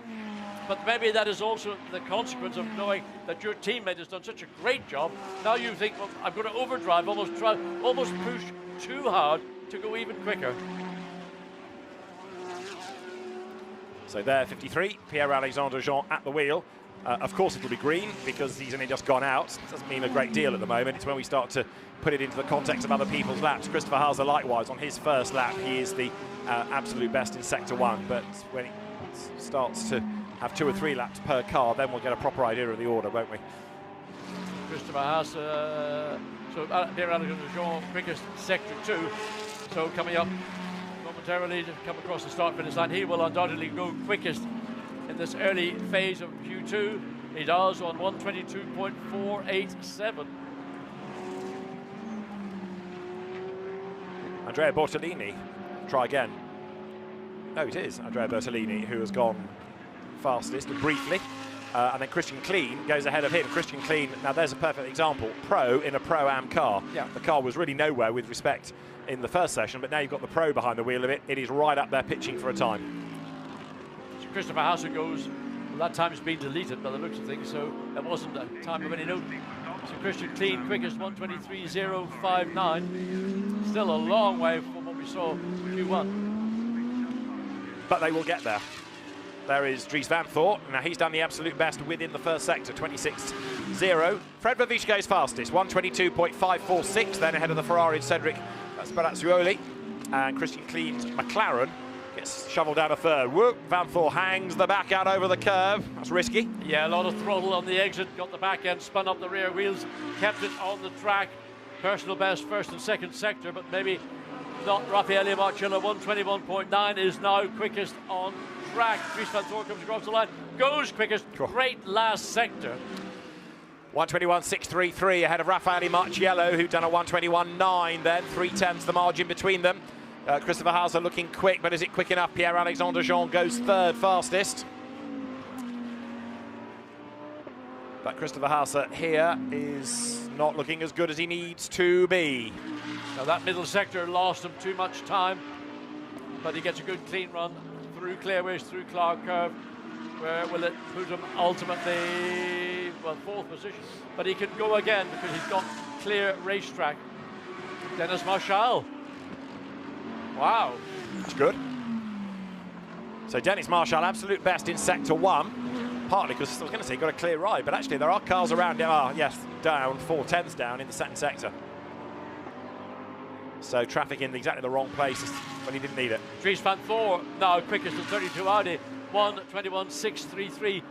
But maybe that is also the consequence of knowing that your teammate has done such a great job. Now you think, well, I'm going to overdrive, almost push too hard to go even quicker. So there, 53, Pierre-Alexandre Jean at the wheel. Of course it'll be green because he's only just gone out. It doesn't mean a great deal at the moment. It's when we start to put it into the context of other people's laps. Christopher Hauser likewise on his first lap. He is the absolute best in Sector 1, but when he starts to have 2 or 3 laps per car, then we'll get a proper idea of the order, won't we? Christopher Hauser, so Pierre-Alexandre Jean, quickest Sector 2. So coming up momentarily to come across the start-finish line, he will undoubtedly go quickest in this early phase of Q2. He does on 122.487. Andrea Bortolini, try again. No, it is Andrea Bertolini who has gone fastest briefly. And then Christian Kleen goes ahead of him. Christian Kleen, now there's a perfect example. Pro in a Pro-Am car. Yeah. The car was really nowhere with respect in the first session, but now you've got the Pro behind the wheel of it. It is right up there pitching for a time. So Christopher Hauser goes, well, that time's been deleted by the looks of things, so it wasn't a time of any note. So Christian Kleen, quickest 123.059. Still a long way from what we saw Q1. But they will get there. There is Dries Van Thor. Now he's done the absolute best within the first sector, 26.0. Fred Verviche goes fastest, 122.546, then ahead of the Ferrari Cedric Sparazzuoli. And Christian Kleen's McLaren gets shoveled down a third. Whoop, Van Thor hangs the back out over the curve. That's risky. Yeah, a lot of throttle on the exit, got the back end, spun up the rear wheels, kept it on the track. Personal best first and second sector, but maybe not. Raffaele Marcello, 121.9 is now quickest on track. Dries Van Thor comes across the line, goes quickest. Cool. Great last sector. 121.633 ahead of Raffaele Marciello, who'd done a 121.9 then. 3/10 the margin between them. Christopher Hauser looking quick, but is it quick enough? Pierre-Alexandre Jean goes third fastest. But Christopher Hauser here is not looking as good as he needs to be. Now that middle sector lost him too much time, but he gets a good clean run through Clearways, through Clark Curve. Where will it put him ultimately? Well, 4th position, but he can go again because he's got clear racetrack. Dennis Marshall. Wow. That's good. So Dennis Marshall, absolute best in Sector 1. Partly because I was going to say got a clear ride, but actually there are cars around him. Yes, down, 4/10 down in the second sector. So traffic in exactly the wrong place when he didn't need it. Dries van Voor now quickest in 32 Audi, 1:21.633,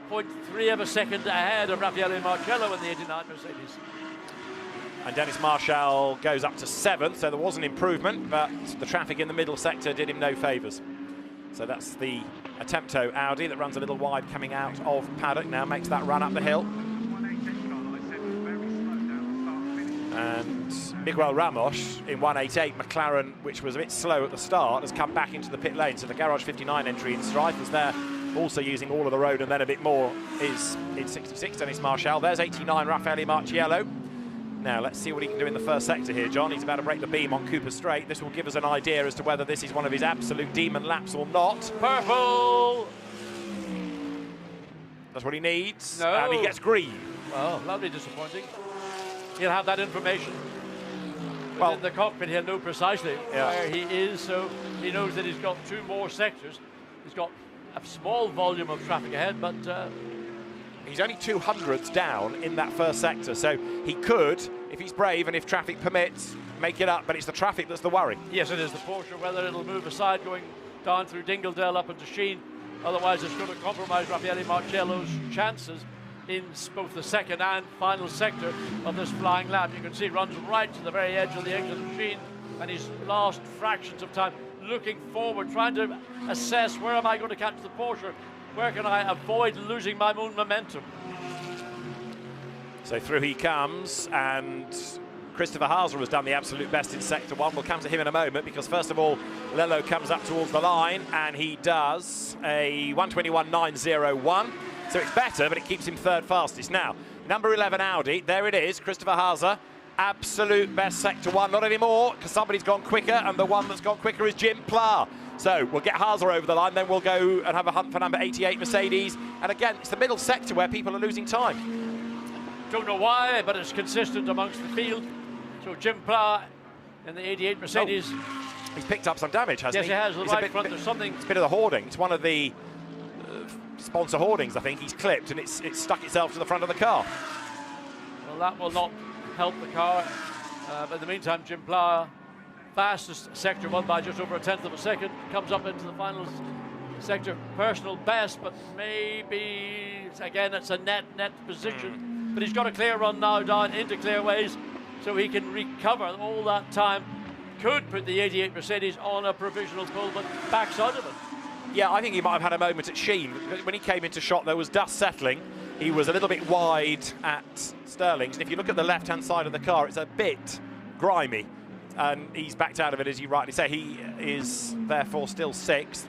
0.3 of a second ahead of Raffaele Marcello in the 89 Mercedes. And Dennis Marshall goes up to 7th, so there was an improvement, but the traffic in the middle sector did him no favours. So that's the Attempto Audi that runs a little wide coming out of paddock, now makes that run up the hill. And Miguel Ramos in 188 McLaren, which was a bit slow at the start, has come back into the pit lane. So the Garage 59 entry in strife is there, also using all of the road and then a bit more is in 66, Dennis Marshall. There's 89, Raffaele Marciello. Now let's see what he can do in the first sector here, John. He's about to break the beam on Cooper Straight. This will give us an idea as to whether this is one of his absolute demon laps or not. Purple! That's what he needs. No. And he gets green. Well, lovely disappointing. He'll have that information. Well, in the cockpit, he'll know precisely yeah, where he is, so he knows that he's got 2 more sectors. He's got a small volume of traffic ahead, but he's only 200ths down in that first sector, so he could, if he's brave and if traffic permits, make it up, but it's the traffic that's the worry. yes, it is the Porsche, whether it'll move aside going down through Dingledale up into Sheen. Otherwise, it's going to compromise Raffaele Marcello's chances in both the second and final sector of this flying lap. You can see it runs right to the very edge of the exit of Sheen, and he's lost fractions of time looking forward, trying to assess where am I going to catch the Porsche, where can I avoid losing my own momentum. So through he comes, and Christopher Haser has done the absolute best in sector 1. We'll come to him in a moment, because first of all, Lello comes up towards the line, and he does a 1:21.901. So it's better, but it keeps him 3rd fastest. Now, number 11 Audi, there it is, Christopher Haser, absolute best sector 1. Not anymore, because somebody's gone quicker, and the one that's gone quicker is Jim Pla. So we'll get Haser over the line, then we'll go and have a hunt for number 88 Mercedes. And again, it's the middle sector where people are losing time. Don't know why, but it's consistent amongst the field. So Jim Pla in the 88 Mercedes. Oh, he's picked up some damage, hasn't Yes, he? he has. The right front, there's something. It's a bit of the hoarding. It's one of the sponsor hoardings, I think. He's clipped, and it's stuck itself to the front of the car. Well, that will not help the car. But in the meantime, Jim Pla, fastest sector 1 by just over 1/10 of a second, comes up into the final sector, personal best, but maybe, again, it's a net position. But he's got a clear run now down into clearways, so he can recover all that time. Could put the 88 Mercedes on a provisional pull, but backs out of it. Yeah, I think he might have had a moment at Sheen. When he came into shot, there was dust settling. He was a little bit wide at Sterling's. And if you look at the left-hand side of the car, it's a bit grimy. And he's backed out of it, as you rightly say. He is, therefore, still 6th.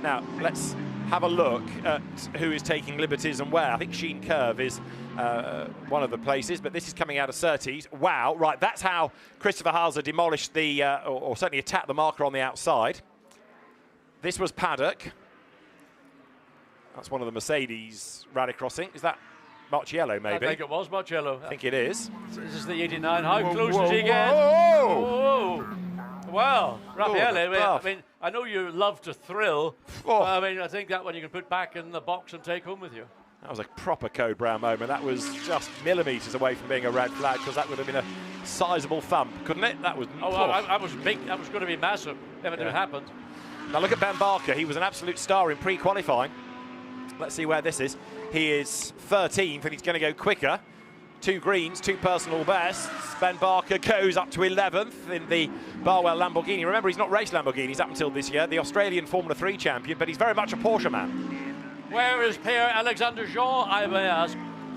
Now, let's have a look at who is taking liberties and where. I think Sheen Curve is one of the places, but this is coming out of Surtees. Wow, right, that's how Christopher Haser demolished the, or certainly attacked the marker on the outside. This was paddock. That's one of the Mercedes rallycrossing. Is that Marciello, maybe? I think it was Marcello. I think it is. This is the 89. How Whoa, close whoa, does he get? whoa. Whoa. Well, Raffaele, Oh, I mean, I know you love to thrill. Oh. I mean, I think that one you can put back in the box and take home with you. That was a proper Code Brown moment. That was just millimetres away from being a red flag, because that would have been a sizable thump, couldn't it? That was. I was big. That was going to be massive if it happened. Now look at Ben Barker. He was an absolute star in pre-qualifying. Let's see where this is. He is 13th, and he's going to go quicker. 2 greens, 2 personal bests. Ben Barker goes up to 11th in the Barwell Lamborghini. Remember, he's not raced Lamborghinis up until this year, the Australian Formula 3 champion, but he's very much a Porsche man. Where is Pierre-Alexandre Jean, I may ask,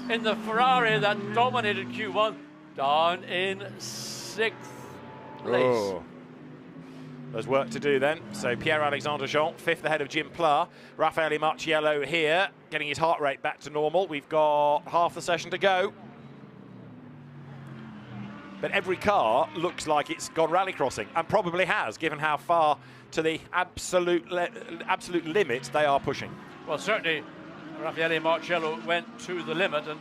in the Ferrari that dominated Q1, down in 6th place. Oh. There's work to do then. So Pierre-Alexandre Jean, 5th ahead of Jim Pla. Raffaele Marciello here, getting his heart rate back to normal. We've got half the session to go. But every car looks like it's gone rallycrossing, and probably has, given how far to the absolute limit they are pushing. Well, certainly Raffaele Marciello went to the limit, and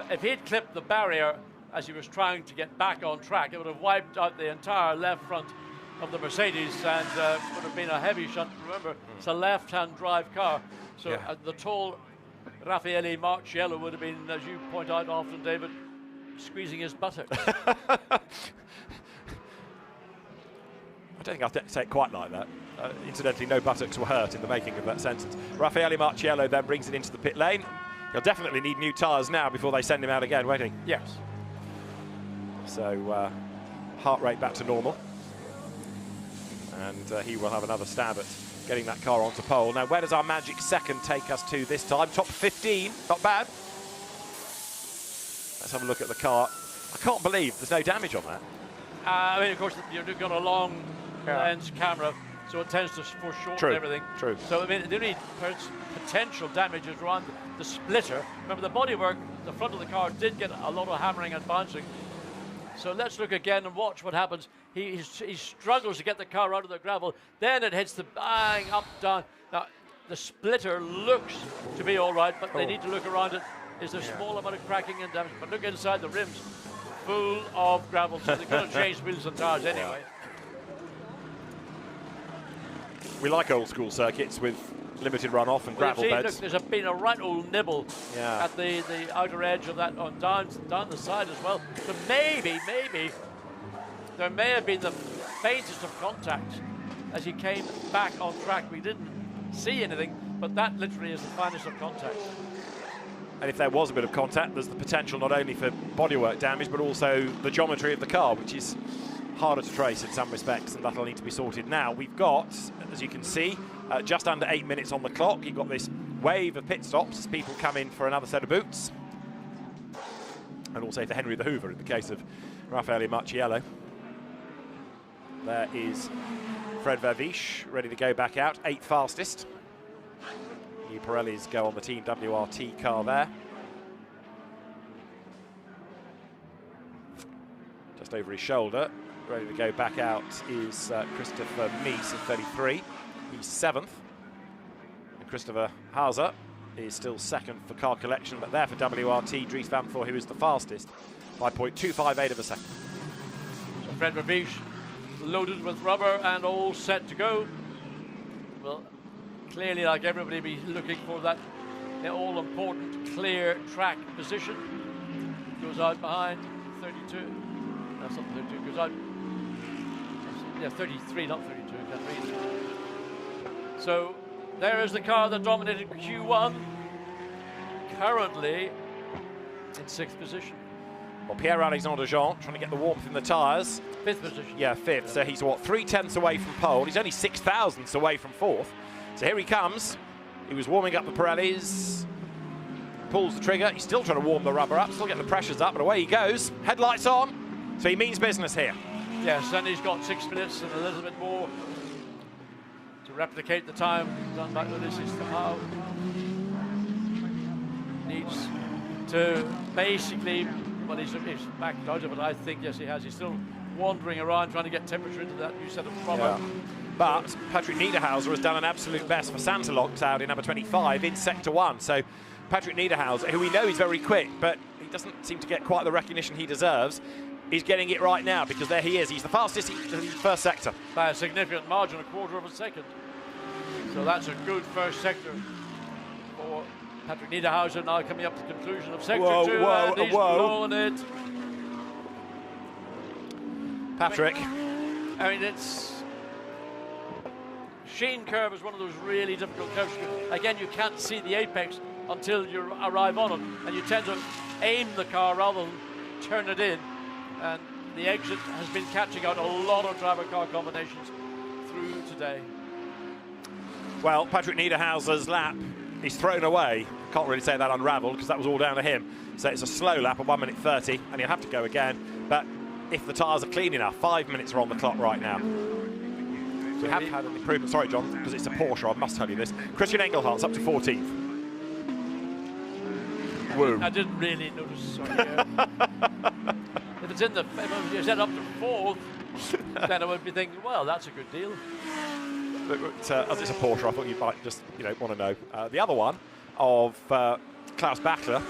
if he'd clipped the barrier as he was trying to get back on track, it would have wiped out the entire left front of the Mercedes, and would have been a heavy shunt. Remember, it's a left-hand drive car, so the tall Raffaele Marciello would have been, as you point out often, David, squeezing his buttocks. I don't think I'll say it quite like that. Incidentally, no buttocks were hurt in the making of that sentence. Raffaele Marciello then brings it into the pit lane. He'll definitely need new tyres now before they send him out again, won't he? Yes. So heart rate back to normal. And he will have another stab at getting that car onto pole. Now, where does our magic second take us to this time? Top 15, not bad. Let's have a look at the car. I can't believe there's no damage on that. I mean, of course, you've got a long lens camera, so it tends to foreshorten everything. True. So, I mean, the only potential damage is around the splitter. Remember, the bodywork, the front of the car did get a lot of hammering and bouncing. So let's look again and watch what happens. He struggles to get the car out of the gravel. Then it hits the bang, up, down. Now, the splitter looks to be all right, but they need to look around it. Is there a small amount of cracking and damage? But look inside the rims, full of gravel. So they're going to change wheels and tires anyway. We like old school circuits with limited runoff and gravel beds. Look, there's been a right old nibble at the outer edge of that, on down the side as well. So maybe there may have been the faintest of contact as he came back on track. We didn't see anything, but that literally is the finest of contact. And if there was a bit of contact, there's the potential not only for bodywork damage, but also the geometry of the car, which is harder to trace in some respects, and that'll need to be sorted now. We've got, as you can see, just under 8 minutes on the clock. You've got this wave of pit stops as people come in for another set of boots. And also for Henry the Hoover in the case of Raffaele Marciello. There is Fred Verviche ready to go back out, 8th fastest. New Pirellis go on the Team WRT car there. Just over his shoulder, ready to go back out is Christopher Mies of 33. He's 7th. And Christopher Hauser is still 2nd for car collection, but there for WRT, Dries Van Voor, who is the fastest by 0.258 of a second. So Fred Verviche loaded with rubber and all set to go. Well, clearly, like everybody, be looking for that all-important clear track position. Goes out behind 32. That's not 32. Goes out. Yeah, 33, not 32. Can't read. So there is the car that dominated Q1. Currently in 6th position. Well, Pierre-Alexandre Jean trying to get the warmth in the tyres. 5th position. Yeah, 5th. So he's, what, 3/10 away from pole. He's only 6,000ths away from 4th. So here he comes. He was warming up the Pirellis. Pulls the trigger. He's still trying to warm the rubber up, still getting the pressures up, but away he goes. Headlights on. So he means business here. Yes, and he's got 6 minutes and a little bit more to replicate the time done by Ulysses Tahau. Needs to basically, well, he's backed out of it, I think. Yes, he has. He's still wandering around trying to get temperature into that new set of product. Yeah. But Patrick Niederhauser has done an absolute best for Santalok out in number 25 in Sector 1. So Patrick Niederhauser, who we know is very quick, but he doesn't seem to get quite the recognition he deserves, is getting it right now, because there he is. He's the fastest in the first sector. By a significant margin, a quarter of a second. So that's a good first sector for Patrick Niederhauser, now coming up to the conclusion of Sector 2, and he's blowing it. Patrick. I mean, it's... Sheen curve is one of those really difficult curves. Again, you can't see the apex until you arrive on it, and you tend to aim the car rather than turn it in. And the exit has been catching out a lot of driver car combinations through today. Well, Patrick Niederhauser's lap is thrown away. Can't really say that unravelled, because that was all down to him. So it's a slow lap of 1 minute 30, and he'll have to go again. But if the tyres are clean enough, 5 minutes are on the clock right now. We have had an improvement. Sorry, John, because it's a Porsche, I must tell you this. Christian Engelhardt's up to 14th. Woo. I didn't really notice. Sorry, if it's in the, if you set up to 4th, then I would be thinking, well, that's a good deal. But, as it's a Porsche, I thought you might just, want to know. The other one of Klaus Bachler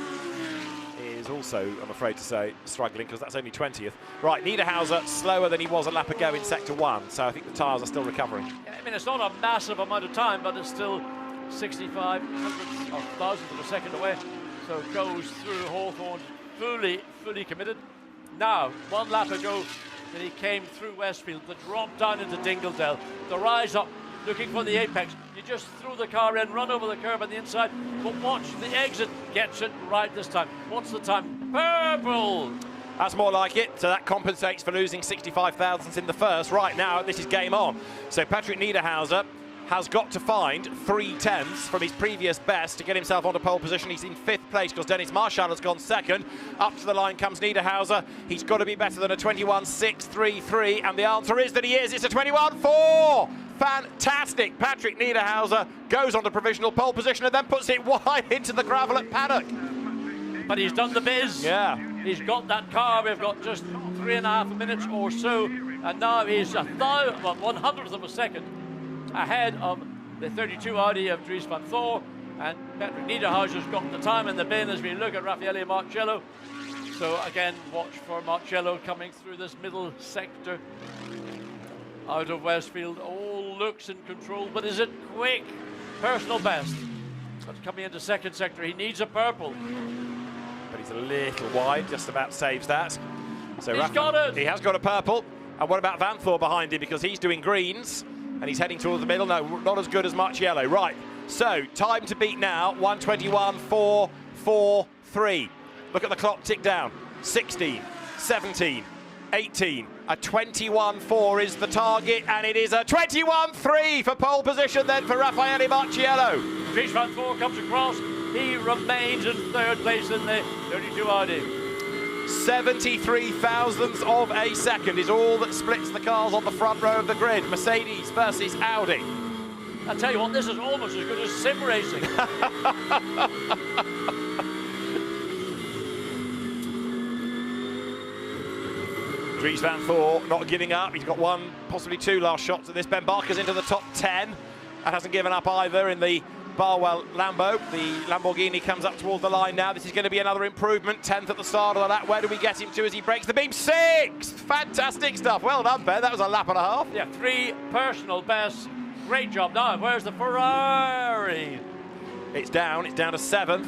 is also, I'm afraid to say, struggling, because that's only 20th. Right, Niederhauser slower than he was a lap ago in Sector 1, so I think the tyres are still recovering. Yeah, I mean, it's not a massive amount of time, but it's still 65 hundredths of thousandths of a second away. So it goes through Hawthorne fully committed. Now, 1 lap ago, that he came through Westfield, the drop down into Dingledale, the rise up, looking for the apex. You just throw the car in, run over the curb on the inside, but watch the exit, gets it right this time. What's the time? Purple! That's more like it. So that compensates for losing 65 thousandths in the first. Right now, this is game on. So Patrick Niederhauser has got to find 3/10 from his previous best to get himself onto pole position. He's in 5th place because Dennis Marshall has gone 2nd. Up to the line comes Niederhauser. He's got to be better than a 21.633, and the answer is that he is. It's a 21.4. Fantastic. Patrick Niederhauser goes on to provisional pole position and then puts it wide into the gravel at Paddock. But he's done the biz. Yeah. He's got that car. We've got just 3.5 minutes or so, and now he's a 100th of a second ahead of the 32 Audi of Dries van Thor, and Patrick Niederhauser's got the time in the bin as we look at Raffaele Marcello. So again, watch for Marcello coming through this middle sector out of Westfield. All looks in control, but is it quick? Personal best. But coming into 2nd sector, he needs a purple. But he's a little wide, just about saves that. So He's got it. He has got a purple. And what about Van Thor behind him? Because he's doing greens and he's heading towards the middle. No, not as good as much yellow. Right, so time to beat now, 1:21.443. Look at the clock tick down. 16, 17, 18. A 21.4 is the target, and it is a 21.3 for pole position then for Raffaele Marciello. Dries van Thor comes across. He remains in 3rd place in the 32 Audi. 73 thousandths of a second is all that splits the cars on the front row of the grid. Mercedes versus Audi. I tell you what, this is almost as good as sim racing. Dries van Thor not giving up. He's got 1, possibly 2 last shots at this. Ben Barker's into the top 10 and hasn't given up either in the Barwell Lambo. The Lamborghini comes up towards the line now. This is going to be another improvement. 10th at the start of the lap. Where do we get him to as he breaks the beam? 6th! Fantastic stuff. Well done, Ben. That was a lap and a half. Yeah, 3 personal bests. Great job. Now, where's the Ferrari? It's down to 7th.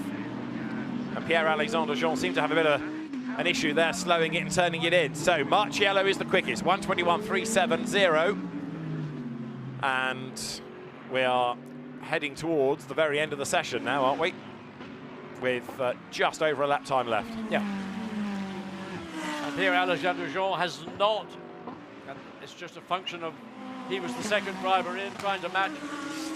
And Pierre-Alexandre Jean seemed to have a bit of an issue there, slowing it and turning it in. So Marciello is the quickest, 1:21.370. And we are heading towards the very end of the session now, aren't we? With just over a lap time left. Yeah. And Pierre-Alexandre Jean has not, and it's just a function of he was the 2nd driver in, trying to match.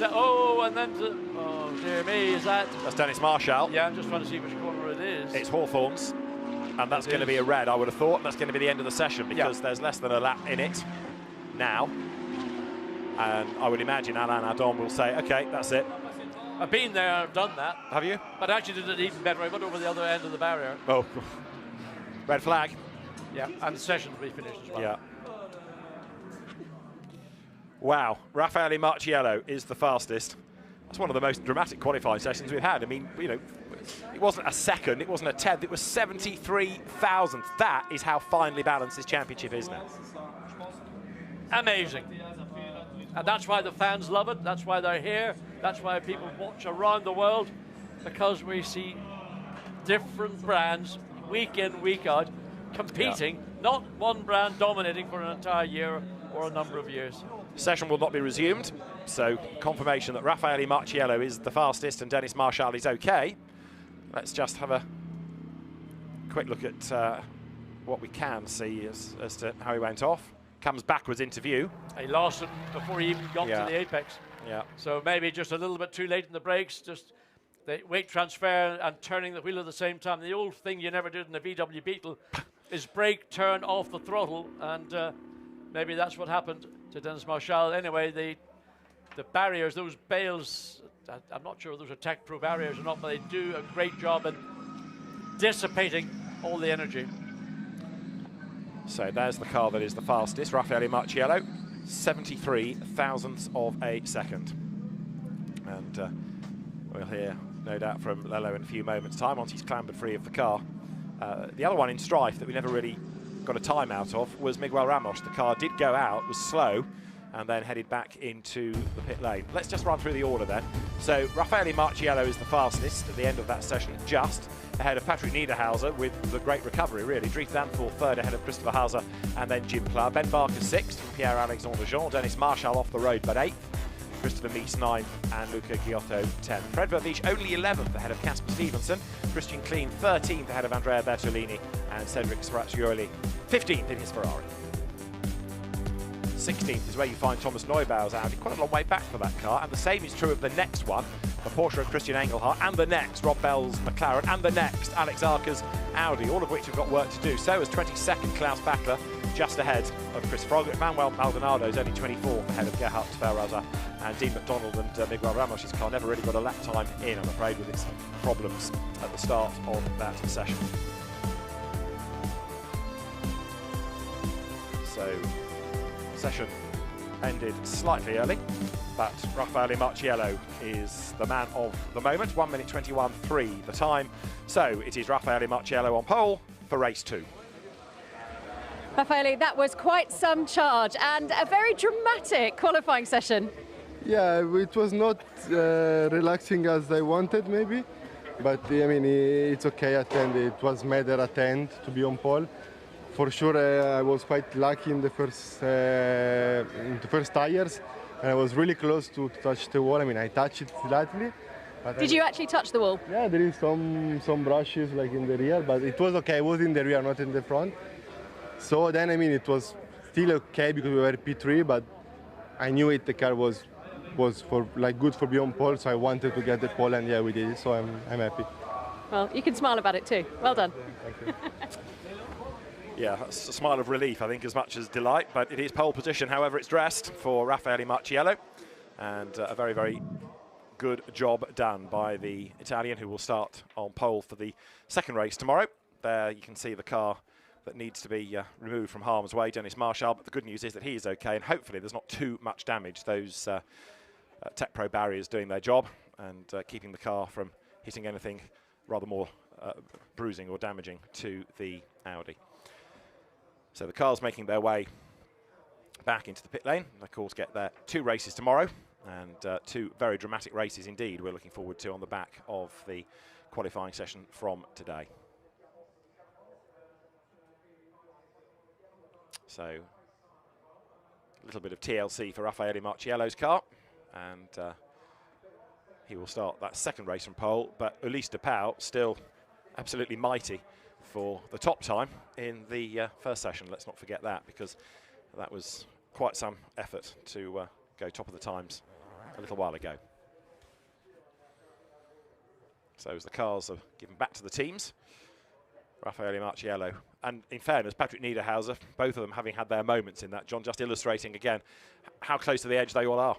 And then, oh dear me, is that? That's Dennis Marshall. Yeah, I'm just trying to see which corner it is. It's Hawthorne's, and that's going to be a red, I would have thought. That's going to be the end of the session because there's less than a lap in it now. And I would imagine Alain Adon will say, okay, that's it. I've been there, I've done that. Have you? But I actually did it even better. I went over the other end of the barrier. Oh, red flag. Yeah, and the session will be finished as well. Yeah. Wow, Raffaele Marciello is the fastest. That's one of the most dramatic qualifying sessions we've had. I mean, you know, it wasn't a second, it wasn't a 10th, it was 73 thousandths. That is how finely balanced this championship is now. Amazing. And that's why the fans love it. That's why they're here. That's why people watch around the world, because we see different brands week in, week out competing, not one brand dominating for an entire year or a number of years. Session will not be resumed, so confirmation that Raffaele Marciello is the fastest and Dennis Marshall is okay. Let's just have a quick look at what we can see as to how he went off. Comes backwards into view. He lost it before he even got to the apex. Yeah. So maybe just a little bit too late in the brakes, just the weight transfer and turning the wheel at the same time. The old thing you never did in the VW Beetle is brake, turn off the throttle, and maybe that's what happened to Dennis Marshall. Anyway, the barriers, those bales, I'm not sure if those are Tech Pro barriers or not, but they do a great job in dissipating all the energy. So there's the car that is the fastest, Raffaele Marciello, 73 thousandths of a second. And we'll hear, no doubt, from Lello in a few moments' time once he's clambered free of the car. The other one in strife that we never really got a time out of was Miguel Ramos. The car did go out, was slow, and then headed back into the pit lane. Let's just run through the order then. So Raffaele Marciello is the fastest at the end of that session, just ahead of Patrick Niederhauser with the great recovery really. Dries Danforth third ahead of Christopher Hauser and then Jim Pla. Ben Barker sixth from Pierre-Alexandre Jean. Dennis Marshall off the road but eighth. Christopher Mies 9th and Luca Giotto 10th. Fred Vervisch only 11th ahead of Casper Stevenson. Christian Klein 13th ahead of Andrea Bertolini and Cedric Sparaccioli 15th in his Ferrari. 16th is where you find Thomas Neubauer's Audi, quite a long way back for that car, and the same is true of the next one, the Porsche and Christian Engelhardt, and the next Rob Bell's McLaren, and the next Alex Arca's Audi, all of which have got work to do. So is 22nd Klaus Bachler, just ahead of Chris Frog. Manuel Maldonado is only 24th ahead of Gerhard Ferraza, and Dean McDonald and Miguel Ramos' car never really got a lap time in, I'm afraid, with its problems at the start of that session. So, session ended slightly early, but Raffaele Marciello is the man of the moment. 1 minute 21.3 the time. So it is Raffaele Marciello on pole for race 2. Raffaele, that was quite some charge and a very dramatic qualifying session. Yeah, it was not relaxing as I wanted maybe, but I mean it's okay at the end. It was matter at the end to be on pole. For sure, I was quite lucky in the first tires, and I was really close to touch the wall. I mean, I touched it slightly. Did you actually touch the wall? Yeah, there is some brushes like in the rear, but it was okay. I was in the rear, not in the front. So then, I mean, it was still okay because we were P3, but I knew it. The car was for like good for beyond pole, so I wanted to get the pole, and yeah, we did it. So I'm happy. Well, you can smile about it too. Well done. Thank you. Yeah, that's a smile of relief, I think, as much as delight, but it is pole position, however it's dressed, for Raffaele Marciello, and a very, very good job done by the Italian, who will start on pole for the second race tomorrow. There you can see the car that needs to be removed from harm's way, Dennis Marshall, but the good news is that he is okay, and hopefully there's not too much damage. Those Tech Pro barriers doing their job and keeping the car from hitting anything rather more bruising or damaging to the Audi. So the cars making their way back into the pit lane. Of course, get their 2 races tomorrow, and 2 very dramatic races indeed we're looking forward to on the back of the qualifying session from today. So a little bit of TLC for Raffaele Marciello's car, and he will start that second race from pole, but Ulysse de Pauw still absolutely mighty for the top time in the first session. Let's not forget that, because that was quite some effort to go top of the times a little while ago. So as the cars are given back to the teams, Raffaele Marciello, and in fairness, Patrick Niederhauser, both of them having had their moments in that, John, just illustrating again how close to the edge they all are.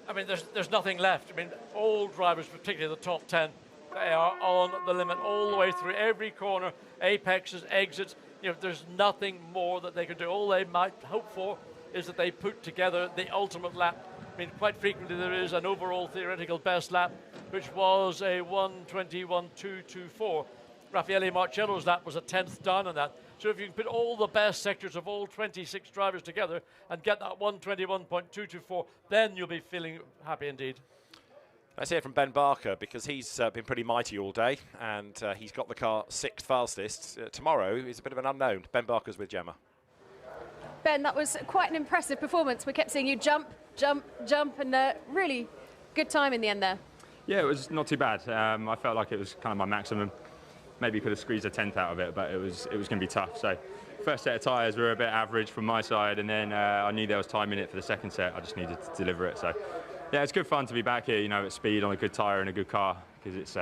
I mean, there's nothing left. I mean, all drivers, particularly the top 10, they are on the limit all the way through every corner, apexes, exits. You know, there's nothing more that they can do. All they might hope for is that they put together the ultimate lap. I mean, quite frequently there is an overall theoretical best lap, which was a 1:21.224. Raffaele Marciello's lap was a 10th down on that. So if you can put all the best sectors of all 26 drivers together and get that 1:21.224, then you'll be feeling happy indeed. Let's hear from Ben Barker, because he's been pretty mighty all day, and he's got the car 6th fastest. Tomorrow is a bit of an unknown. Ben Barker's with Gemma. Ben, that was quite an impressive performance. We kept seeing you jump, jump, jump, and really good time in the end there. Yeah, it was not too bad. I felt like it was kind of my maximum. Maybe could have squeezed a 10th out of it, but it was going to be tough. So first set of tyres were a bit average from my side, and then I knew there was time in it for the second set. I just needed to deliver it. So yeah, it's good fun to be back here, you know, at speed on a good tyre and a good car, because it's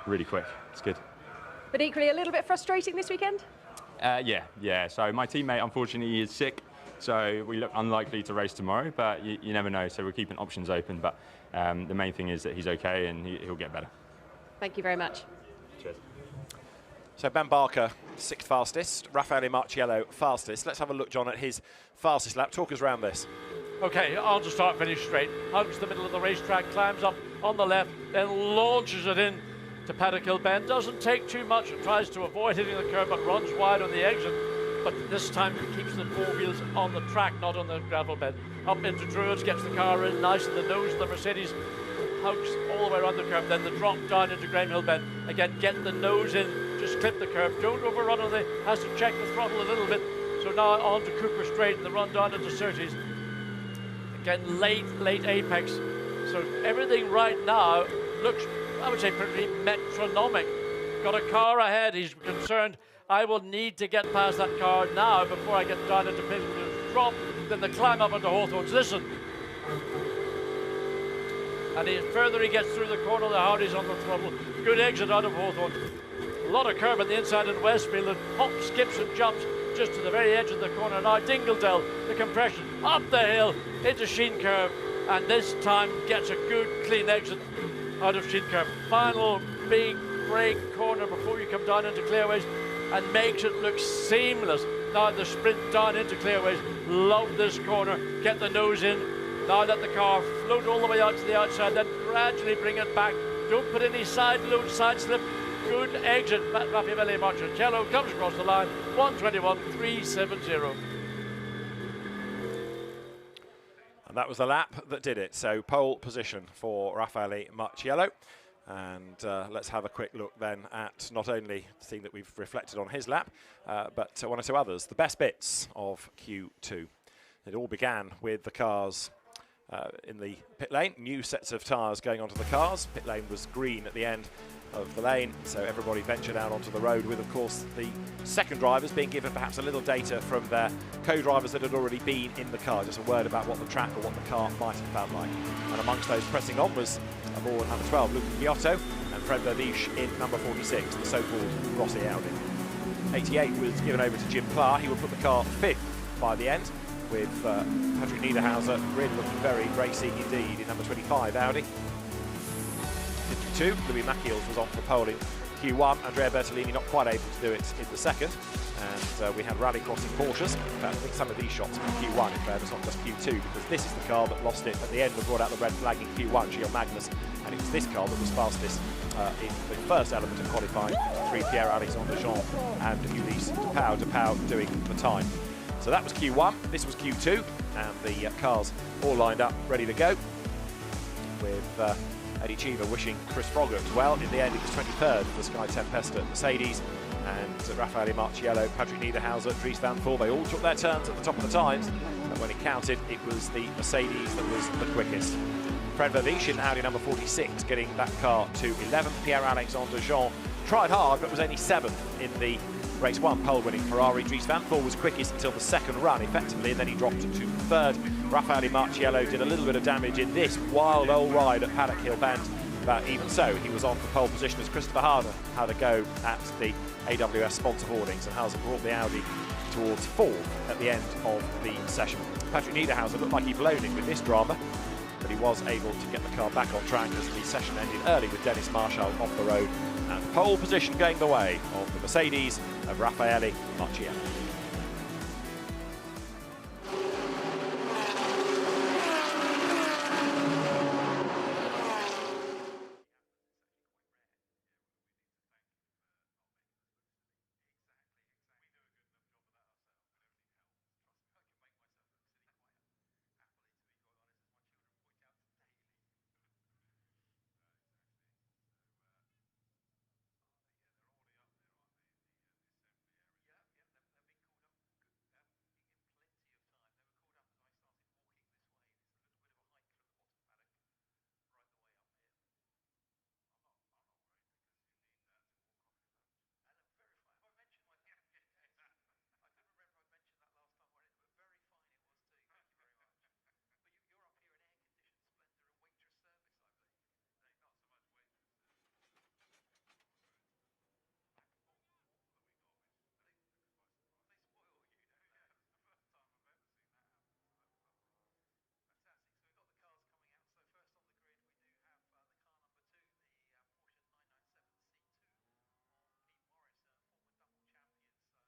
really quick. It's good. But equally a little bit frustrating this weekend? Yeah. So my teammate, unfortunately, is sick, so we look unlikely to race tomorrow, but you never know, so we're keeping options open. But the main thing is that he's okay and he'll get better. Thank you very much. Cheers. So Ben Barker, 6th fastest, Raffaele Marciello fastest. Let's have a look, John, at his fastest lap. Talk us around this. Okay, on to start, finish straight. Hugs the middle of the racetrack, climbs up on the left, then launches it in to Paddock Bend. Doesn't take too much, tries to avoid hitting the curb, but runs wide on the exit. but this time keeps the four wheels on the track, not on the gravel bed. Up into Druids, gets the car in nice in the nose of the Mercedes, hugs all the way around the curve, then the drop down into Graham Hill Bend. Again, get the nose in, just clip the curve, don't overrun on has to check the throttle a little bit. So now on to Cooper Straight and the run down into Surtees. Again, late apex. So everything right now looks, I would say, pretty metronomic. Got a car ahead, he's concerned. I will need to get past that car now before I get down into pit. Drop, then the climb up into Hawthorns. Listen. And the further he gets through the corner, the harder he's on the throttle. Good exit out of Hawthorns. A lot of curb on the inside in Westfield, and hops, skips and jumps just to the very edge of the corner. Now Dingledell, the compression, up the hill into Sheen Curve, and this time gets a good clean exit out of Sheen Curve. Final big break corner before you come down into Clearways, and makes it look seamless. Now the sprint down into Clearways. Love this corner. Get the nose in. Now let the car float all the way out to the outside, then gradually bring it back. Don't put any side load, side slip. Good exit. Raffaele Marcello comes across the line. 1:21.370. And that was the lap that did it. So pole position for Raffaele Marcello. And let's have a quick look then at not only seeing that we've reflected on his lap, but one or two others. The best bits of Q2. It all began with the cars in the pit lane. New sets of tyres going onto the cars. Pit lane was green at the end of the lane, so everybody ventured out onto the road with, of course, the second drivers being given perhaps a little data from their co-drivers that had already been in the car, just a word about what the track or what the car might have felt like. And amongst those pressing on was aboard number 12, Luca Giotto, and Fred Verviche in number 46, the so-called Rossi Audi. 88 was given over to Jim Clark. He would put the car fifth by the end, with Patrick Niederhauser really looking very racy indeed in number 25 Audi. 52, Louis Machiels was on for pole in Q1. Andrea Bertolini not quite able to do it in the second. And we had rally crossing Porsches. In fact, I think some of these shots from Q1, in fairness, not just Q2, because this is the car that lost it at the end and brought out the red flag in Q1, Gio Magnus. And it was this car that was fastest in the first element of qualifying, three Pierre-Alexandre Jean and Ulysse Depau doing the time. So that was Q1, this was Q2, and the cars all lined up, ready to go, with Eddie Cheever wishing Chris Froggatt well. In the end, it was 23rd for the Sky Tempesta Mercedes, and Raffaele Marciello, Patrick Niederhauser, Dries Van Voort, they all took their turns at the top of the times, but when it counted, it was the Mercedes that was the quickest. Fred Verviche in Audi number 46, getting that car to 11th. Pierre-Alexandre Jean tried hard, but was only 7th in the race 1 pole-winning Ferrari. Dries Van Voort was quickest until the second run, effectively, and then he dropped to 3rd. Raffaele Marciello did a little bit of damage in this wild old ride at Paddock Hill Bend, but even so, he was on for pole position as Christopher Harder had a go at the AWS sponsor boardings, and Hauser brought the Audi towards 4th at the end of the session. Patrick Niederhauser looked like he'd blown it with this drama, but he was able to get the car back on track as the session ended early with Dennis Marshall off the road, and pole position going the way of the Mercedes of Raffaele Marciello.